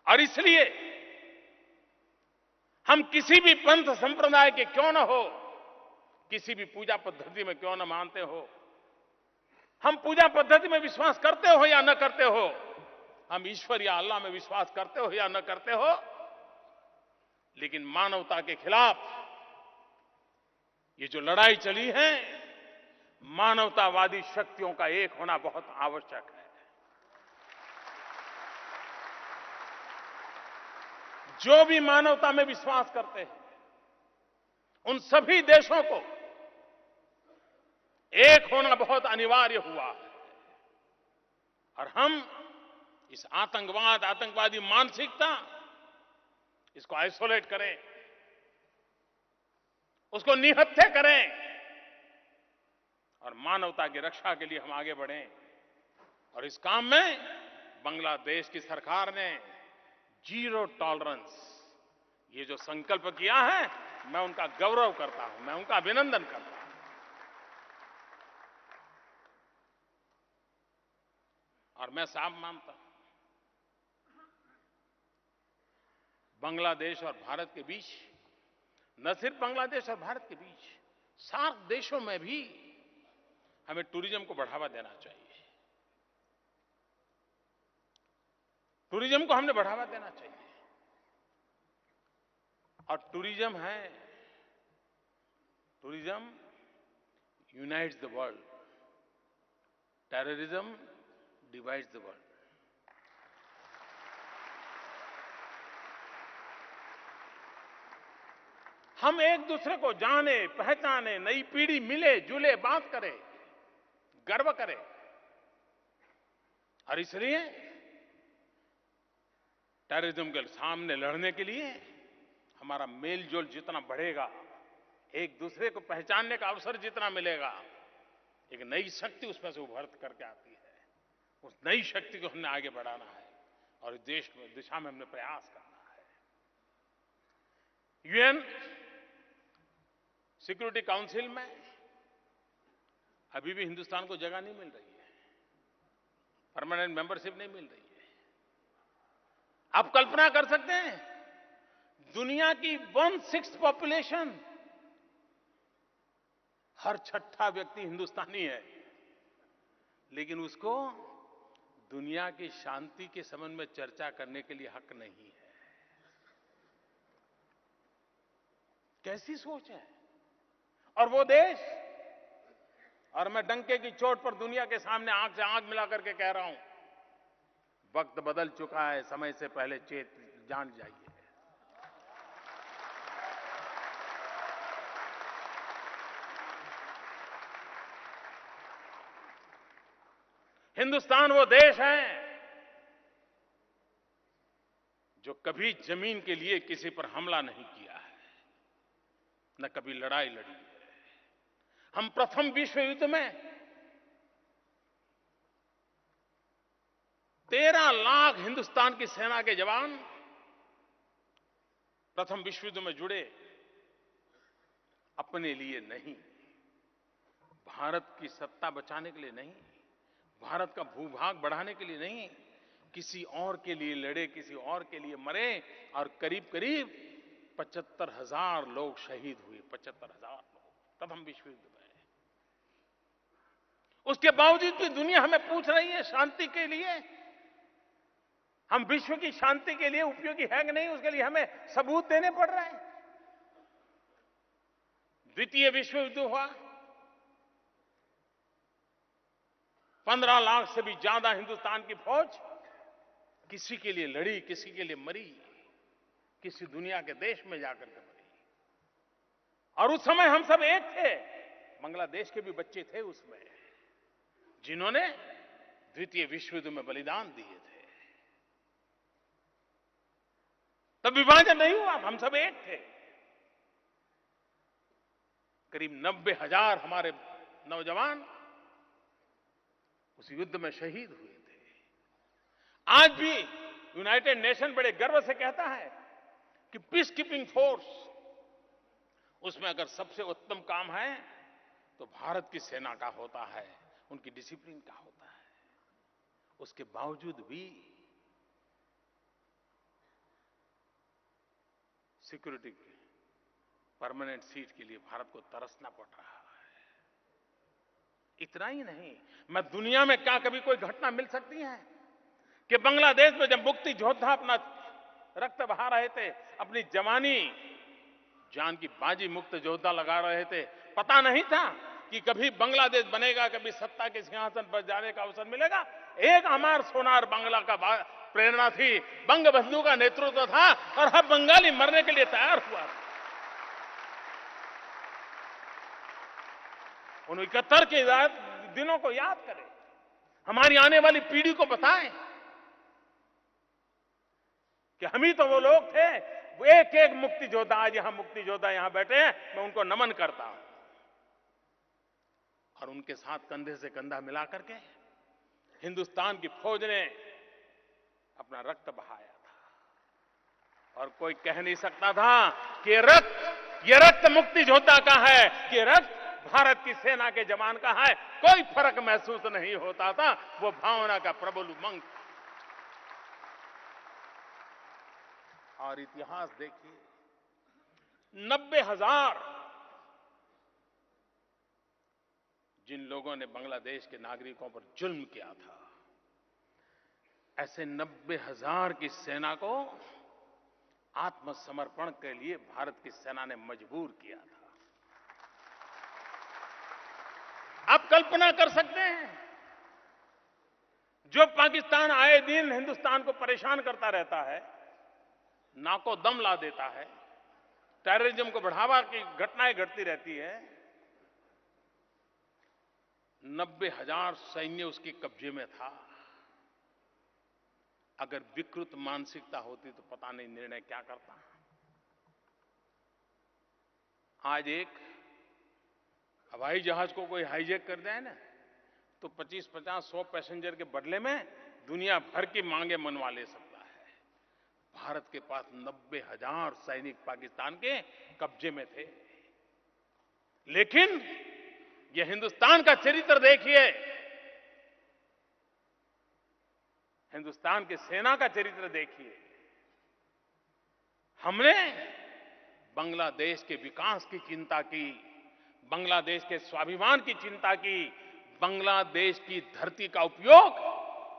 और इसलिए हम किसी भी पंथ संप्रदाय के क्यों न हो, किसी भी पूजा पद्धति में क्यों न मानते हो, हम पूजा पद्धति में विश्वास करते हो या न करते हो, हम ईश्वर या अल्लाह में विश्वास करते हो या न करते हो, लेकिन मानवता के खिलाफ ये जो लड़ाई चली है, मानवतावादी शक्तियों का एक होना बहुत आवश्यक है। जो भी मानवता में विश्वास करते हैं उन सभी देशों को एक होना बहुत अनिवार्य हुआ है। और हम इस आतंकवादी मानसिकता, इसको आइसोलेट करें, उसको निहत्थे करें और मानवता की रक्षा के लिए हम आगे बढ़ें। और इस काम में बांग्लादेश की सरकार ने जीरो टॉलरेंस ये जो संकल्प किया है, मैं उनका गौरव करता हूं, मैं उनका अभिनंदन करता हूं। और मैं साफ मानता हूं, बांग्लादेश और भारत के बीच, न सिर्फ बांग्लादेश और भारत के बीच, सार्क देशों में भी हमें टूरिज्म को बढ़ावा देना चाहिए। टूरिज्म को हमने बढ़ावा देना चाहिए। और tourism unites the world, terrorism divides the world. हम एक दूसरे को जाने पहचाने, नई पीढ़ी मिले जुले, बात करे, गर्व करे। और इसलिए टेररिज्म के सामने लड़ने के लिए हमारा मेलजोल जितना बढ़ेगा, एक दूसरे को पहचानने का अवसर जितना मिलेगा, एक नई शक्ति उसमें से उभर करके आती है। उस नई शक्ति को हमने आगे बढ़ाना है और इस देश में दिशा में हमने प्रयास करना है। यूएन सिक्योरिटी काउंसिल में अभी भी हिंदुस्तान को जगह नहीं मिल रही है, परमानेंट मेंबरशिप नहीं मिल रही है। आप कल्पना कर सकते हैं, दुनिया की 1/6 पॉपुलेशन, हर छठा व्यक्ति हिंदुस्तानी है, लेकिन उसको दुनिया की शांति के संबंध में चर्चा करने के लिए हक नहीं है। कैसी सोच है। और वो देश, और मैं डंके की चोट पर दुनिया के सामने आंख से आंख मिला करके कह रहा हूं, वक्त बदल चुका है, समय से पहले जान जाइए। हिंदुस्तान वो देश है जो कभी जमीन के लिए किसी पर हमला नहीं किया है, न कभी लड़ाई लड़ी है। हम प्रथम विश्व युद्ध में 13 लाख हिंदुस्तान की सेना के जवान प्रथम विश्व युद्ध में जुड़े, अपने लिए नहीं, भारत की सत्ता बचाने के लिए नहीं, भारत का भूभाग बढ़ाने के लिए नहीं, किसी और के लिए लड़े, किसी और के लिए मरे और करीब करीब 75,000 लोग शहीद हुए, 75,000 लोग प्रथम विश्व युद्ध में। उसके बावजूद भी दुनिया हमें पूछ रही है शांति के लिए, हम विश्व की शांति के लिए उपयोगी है कि नहीं, उसके लिए हमें सबूत देने पड़ रहे हैं। द्वितीय विश्व युद्ध हुआ, 15 लाख से भी ज्यादा हिंदुस्तान की फौज किसी के लिए लड़ी, किसी के लिए मरी, किसी दुनिया के देश में जाकर के मरी। और उस समय हम सब एक थे, बांग्लादेश के भी बच्चे थे उसमें, जिन्होंने द्वितीय विश्व युद्ध में बलिदान दिए थे। तब विभाजन नहीं हुआ, हम सब एक थे। करीब 90,000 हमारे नौजवान उस युद्ध में शहीद हुए थे। आज भी यूनाइटेड नेशन बड़े गर्व से कहता है कि पीस कीपिंग फोर्स, उसमें अगर सबसे उत्तम काम है तो भारत की सेना का होता है, उनकी डिसिप्लिन का होता है। उसके बावजूद भी सिक्योरिटी परमानेंट सीट के लिए भारत को तरसना पड़ रहा है। इतना ही नहीं, मैं दुनिया में क्या कभी कोई घटना मिल सकती है कि बांग्लादेश में जब मुक्ति योद्धा अपना रक्त बहा रहे थे, अपनी जवानी जान की बाजी मुक्त योद्धा लगा रहे थे, पता नहीं था कि कभी बांग्लादेश बनेगा, कभी सत्ता के सिंहासन पर जाने का अवसर मिलेगा। एक अमर सोनार बांग्ला का प्रेरणा थी, बंगबंधु का नेतृत्व था और हर बंगाली मरने के लिए तैयार हुआ था। उन 71 के दिनों को याद करें, हमारी आने वाली पीढ़ी को बताएं कि हम ही तो वो लोग थे। वो एक एक मुक्ति योद्धा, आज यहां मुक्ति योद्धा यहां बैठे हैं, मैं उनको नमन करता हूं। और उनके साथ कंधे से कंधा मिला करके हिंदुस्तान की फौज ने अपना रक्त बहाया था। और कोई कह नहीं सकता था कि ये रक्त मुक्ति योद्धा का है, कि रक्त भारत की सेना के जवान का है। कोई फर्क महसूस नहीं होता था, वो भावना का प्रबल उमंग। और इतिहास देखिए, 90,000 जिन लोगों ने बांग्लादेश के नागरिकों पर जुल्म किया था, ऐसे 90,000 की सेना को आत्मसमर्पण के लिए भारत की सेना ने मजबूर किया था। आप कल्पना कर सकते हैं, जो पाकिस्तान आए दिन हिंदुस्तान को परेशान करता रहता है, नाको दम ला देता है, टेररिज्म को बढ़ावा की घटनाएं घटती रहती है, 90,000 सैन्य उसके कब्जे में था। अगर विकृत मानसिकता होती तो पता नहीं निर्णय क्या करता। आज एक हवाई जहाज को कोई हाईजैक कर जाए ना, तो 25, 50, 100 पैसेंजर के बदले में दुनिया भर की मांगे मनवा ले सकता है। भारत के पास 90,000 सैनिक पाकिस्तान के कब्जे में थे। लेकिन यह हिंदुस्तान का चरित्र देखिए, हिंदुस्तान की सेना का चरित्र देखिए। हमने बांग्लादेश के विकास की चिंता की, बांग्लादेश के स्वाभिमान की चिंता की, बांग्लादेश की धरती का उपयोग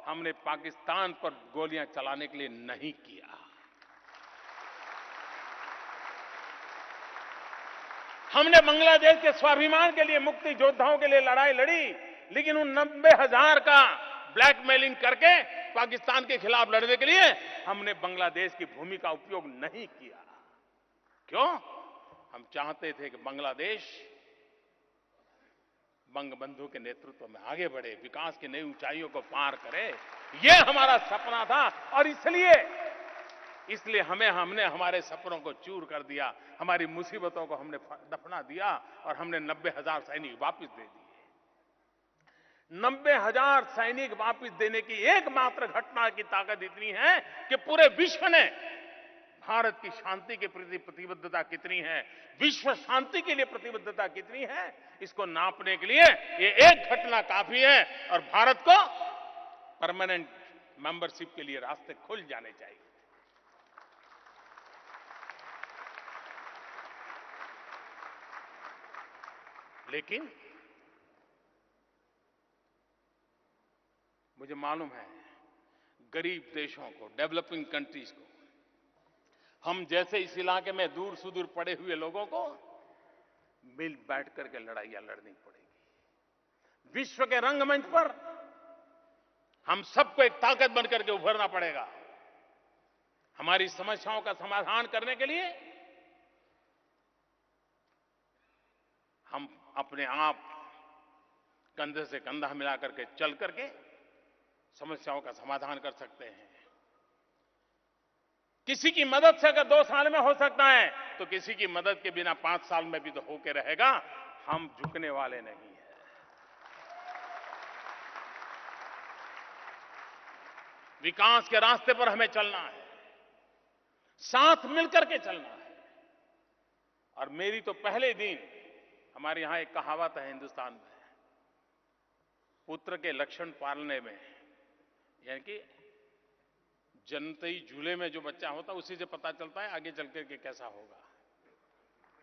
हमने पाकिस्तान पर गोलियां चलाने के लिए नहीं किया। हमने बांग्लादेश के स्वाभिमान के लिए, मुक्ति योद्धाओं के लिए लड़ाई लड़ी, लेकिन उन 90,000 का ब्लैकमेलिंग करके पाकिस्तान के खिलाफ लड़ने के लिए हमने बांग्लादेश की भूमि का उपयोग नहीं किया। क्यों? हम चाहते थे कि बांग्लादेश बंगबंधु के नेतृत्व में आगे बढ़े, विकास की नई ऊंचाइयों को पार करे। यह हमारा सपना था और इसलिए हमने हमारे सपनों को चूर कर दिया, हमारी मुसीबतों को हमने दफना दिया और हमने 90,000 सैनिक वापस दे दिए। 90,000 सैनिक वापस देने की एकमात्र घटना की ताकत इतनी है कि पूरे विश्व ने भारत की शांति के प्रति प्रतिबद्धता कितनी है, विश्व शांति के लिए प्रतिबद्धता कितनी है, इसको नापने के लिए ये एक घटना काफी है और भारत को परमानेंट मेंबरशिप के लिए रास्ते खुल जाने चाहिए। लेकिन मुझे मालूम है गरीब देशों को, डेवलपिंग कंट्रीज को, हम जैसे इस इलाके में दूर सुदूर पड़े हुए लोगों को मिल बैठ करके लड़ाइयां लड़नी पड़ेगी। विश्व के रंगमंच पर हम सबको एक ताकत बनकर के उभरना पड़ेगा। हमारी समस्याओं का समाधान करने के लिए हम अपने आप कंधे से कंधा मिलाकर के चल करके समस्याओं का समाधान कर सकते हैं। किसी की मदद से अगर 2 साल में हो सकता है तो किसी की मदद के बिना 5 साल में भी तो होके रहेगा। हम झुकने वाले नहीं हैं। विकास के रास्ते पर हमें चलना है, साथ मिलकर के चलना है। और मेरी तो पहले दिन, हमारे यहां एक कहावत है हिंदुस्तान में, पुत्र के लक्षण पालने में, यानी कि जनतई झूले में जो बच्चा होता है उसी से पता चलता है आगे चल करके कैसा होगा।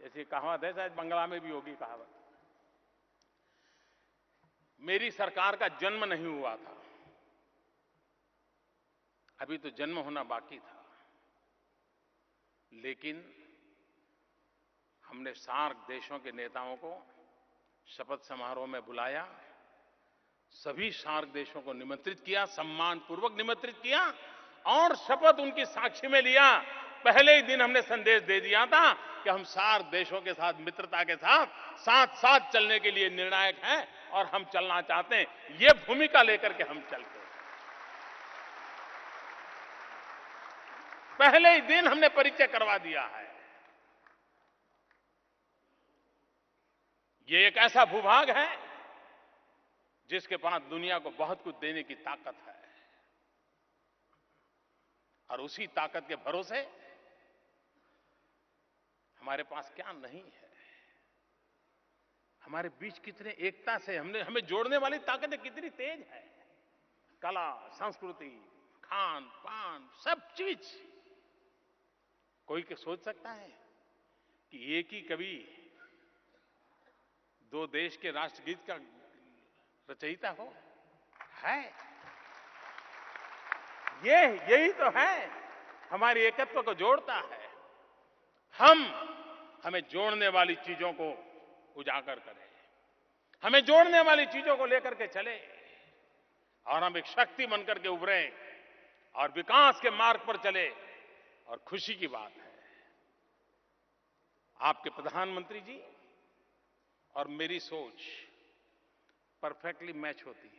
जैसी कहावत है, शायद बंगला में भी होगी कहावत। मेरी सरकार का जन्म नहीं हुआ था, अभी तो जन्म होना बाकी था, लेकिन हमने सार्क देशों के नेताओं को शपथ समारोह में बुलाया, सभी सार्क देशों को निमंत्रित किया, सम्मानपूर्वक निमंत्रित किया और शपथ उनकी साक्षी में लिया। पहले ही दिन हमने संदेश दे दिया था कि हम सार्क देशों के साथ मित्रता के साथ साथ साथ चलने के लिए निर्णायक हैं और हम चलना चाहते हैं। ये भूमिका लेकर के हम चलते हैं। पहले ही दिन हमने परिचय करवा दिया है। ये एक ऐसा भूभाग है जिसके पास दुनिया को बहुत कुछ देने की ताकत है और उसी ताकत के भरोसे हमारे पास क्या नहीं है। हमारे बीच कितने एकता से हमें जोड़ने वाली ताकतें कितनी तेज है। कला, संस्कृति, खान पान, सब चीज। कोई क्या सोच सकता है कि एक ही कवि 2 देश के राष्ट्रगीत का रचयिता हो? है। यही तो है हमारी एकत्व को जोड़ता है। हमें जोड़ने वाली चीजों को उजागर करें, हमें जोड़ने वाली चीजों को लेकर के चले और हम एक शक्ति बनकर के उभरे और विकास के मार्ग पर चले। और खुशी की बात है, आपके प्रधानमंत्री जी और मेरी सोच परफेक्टली मैच होती है।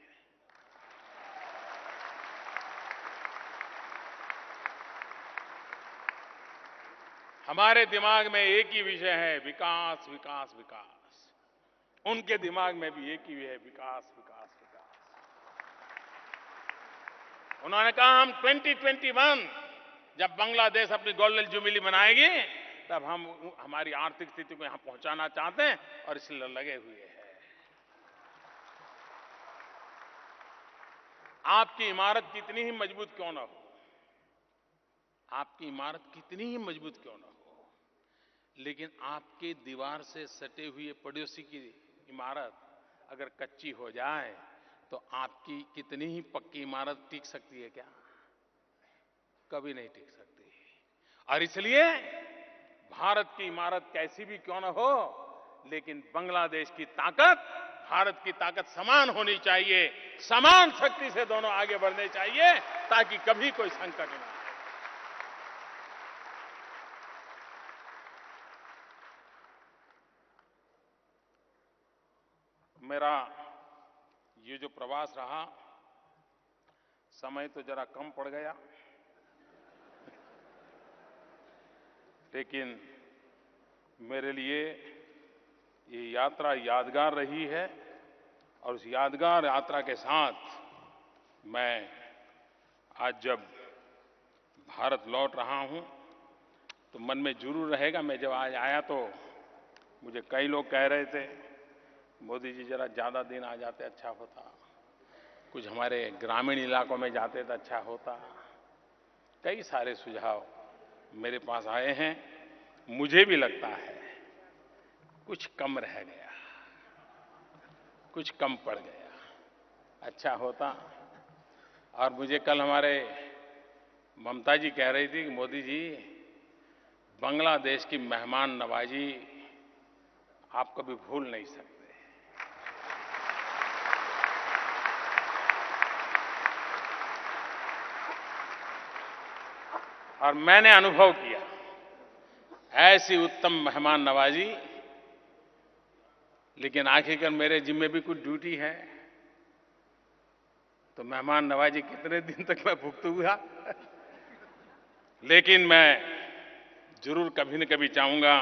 हमारे दिमाग में एक ही विषय है, विकास विकास विकास। उनके दिमाग में भी एक ही है, विकास विकास विकास। उन्होंने कहा हम 2021 जब बांग्लादेश अपनी गोल्डन जुबली मनाएगी तब हम हमारी आर्थिक स्थिति को यहां पहुंचाना चाहते हैं और इसलिए लगे हुए हैं। आपकी इमारत कितनी ही मजबूत क्यों ना हो, आपकी इमारत कितनी ही मजबूत क्यों ना हो, लेकिन आपके दीवार से सटे हुए पड़ोसी की इमारत अगर कच्ची हो जाए तो आपकी कितनी ही पक्की इमारत टिक सकती है क्या? कभी नहीं टिक सकती। और इसलिए भारत की इमारत कैसी भी क्यों ना हो, लेकिन बांग्लादेश की ताकत भारत की ताकत समान होनी चाहिए। समान शक्ति से दोनों आगे बढ़ने चाहिए ताकि कभी कोई संकट ना आए। मेरा ये जो प्रवास रहा, समय तो जरा कम पड़ गया, लेकिन मेरे लिए ये यात्रा यादगार रही है और उस यादगार यात्रा के साथ मैं आज जब भारत लौट रहा हूं तो मन में जरूर रहेगा। मैं जब आज आया तो मुझे कई लोग कह रहे थे, मोदी जी जरा ज़्यादा दिन आ जाते अच्छा होता, कुछ हमारे ग्रामीण इलाकों में जाते तो अच्छा होता। कई सारे सुझाव मेरे पास आए हैं। मुझे भी लगता है कुछ कम रह गया, कुछ कम पड़ गया, अच्छा होता। और मुझे कल हमारे ममता जी कह रही थी कि मोदी जी, बांग्लादेश की मेहमान नवाजी आप कभी भूल नहीं सकते। और मैंने अनुभव किया ऐसी उत्तम मेहमान नवाजी, लेकिन आखिरकार मेरे जिम्मे भी कुछ ड्यूटी है। तो मेहमान नवाजी कितने दिन तक मैं भुगतूंगा लेकिन मैं जरूर कभी न कभी चाहूंगा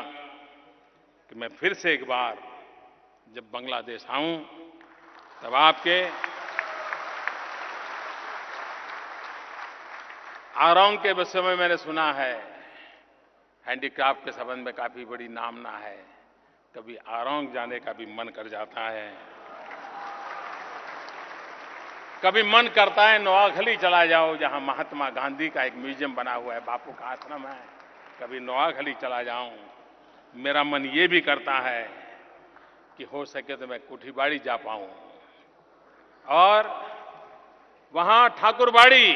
कि मैं फिर से एक बार जब बांग्लादेश आऊं तब आपके आरोंग के विषय में मैंने सुना है, हैंडीक्राफ्ट के संबंध में काफी बड़ी नामना है। कभी आरोंग जाने का भी मन कर जाता है। कभी मन करता है नोआखली चला जाओ, जहां महात्मा गांधी का एक म्यूजियम बना हुआ है, बापू का आश्रम है। कभी नोआखली चला जाऊं। मेरा मन ये भी करता है कि हो सके तो मैं कुठीबाड़ी जा पाऊं और वहां ठाकुरबाड़ी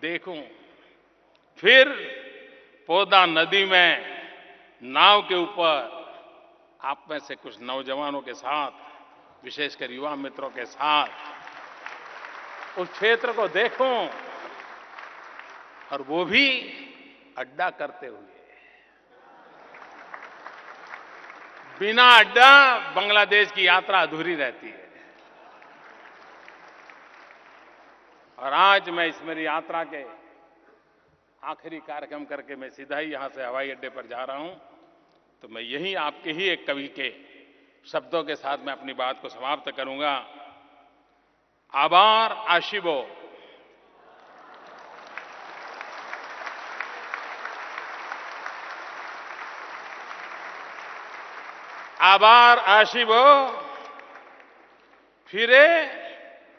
देखूं। फिर पोदा नदी में नाव के ऊपर आप में से कुछ नौजवानों के साथ, विशेषकर युवा मित्रों के साथ उस क्षेत्र को देखूं, और वो भी अड्डा करते हुए। बिना अड्डा बांग्लादेश की यात्रा अधूरी रहती है। और आज मैं इस मेरी यात्रा के आखिरी कार्यक्रम करके मैं सीधा ही यहां से हवाई अड्डे पर जा रहा हूं। तो मैं यही आपके ही एक कवि के शब्दों के साथ मैं अपनी बात को समाप्त करूंगा। आभार आशिबो। आभार आशिबो फिरे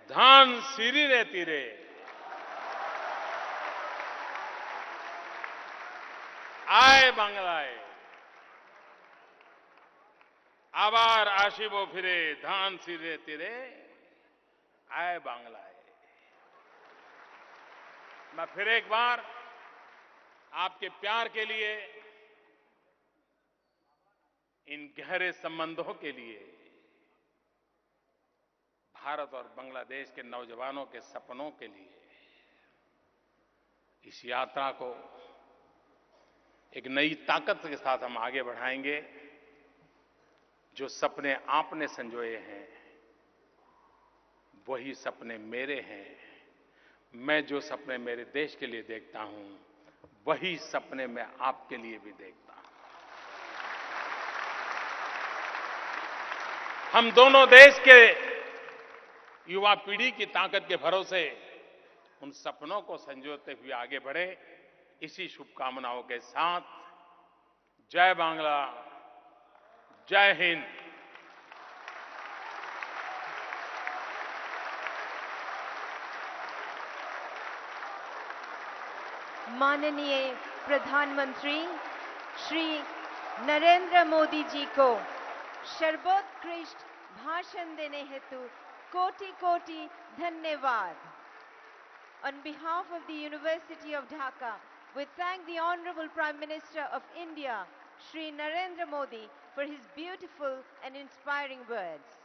धान सीरी रे तीरे। आए बांग्लाए। आभार आशिबो फिरे धान सीरे तीरे। आए बांग्लाए। मैं फिर एक बार आपके प्यार के लिए, इन गहरे संबंधों के लिए, भारत और बांग्लादेश के नौजवानों के सपनों के लिए, इस यात्रा को एक नई ताकत के साथ हम आगे बढ़ाएंगे। जो सपने आपने संजोए हैं वही सपने मेरे हैं। मैं जो सपने मेरे देश के लिए देखता हूं वही सपने मैं आपके लिए भी देखता हूं। हम दोनों देश के युवा पीढ़ी की ताकत के भरोसे उन सपनों को संजोते हुए आगे बढ़े, इसी शुभकामनाओं के साथ जय बांग्ला, जय हिंद। माननीय प्रधानमंत्री श्री नरेंद्र मोदी जी को सर्वोत्कृष्ट भाषण देने हेतु कोटि कोटि धन्यवाद। On behalf of the University of Dhaka, we thank the Honorable Prime Minister of India, Shri Narendra Modi, for his beautiful and inspiring words.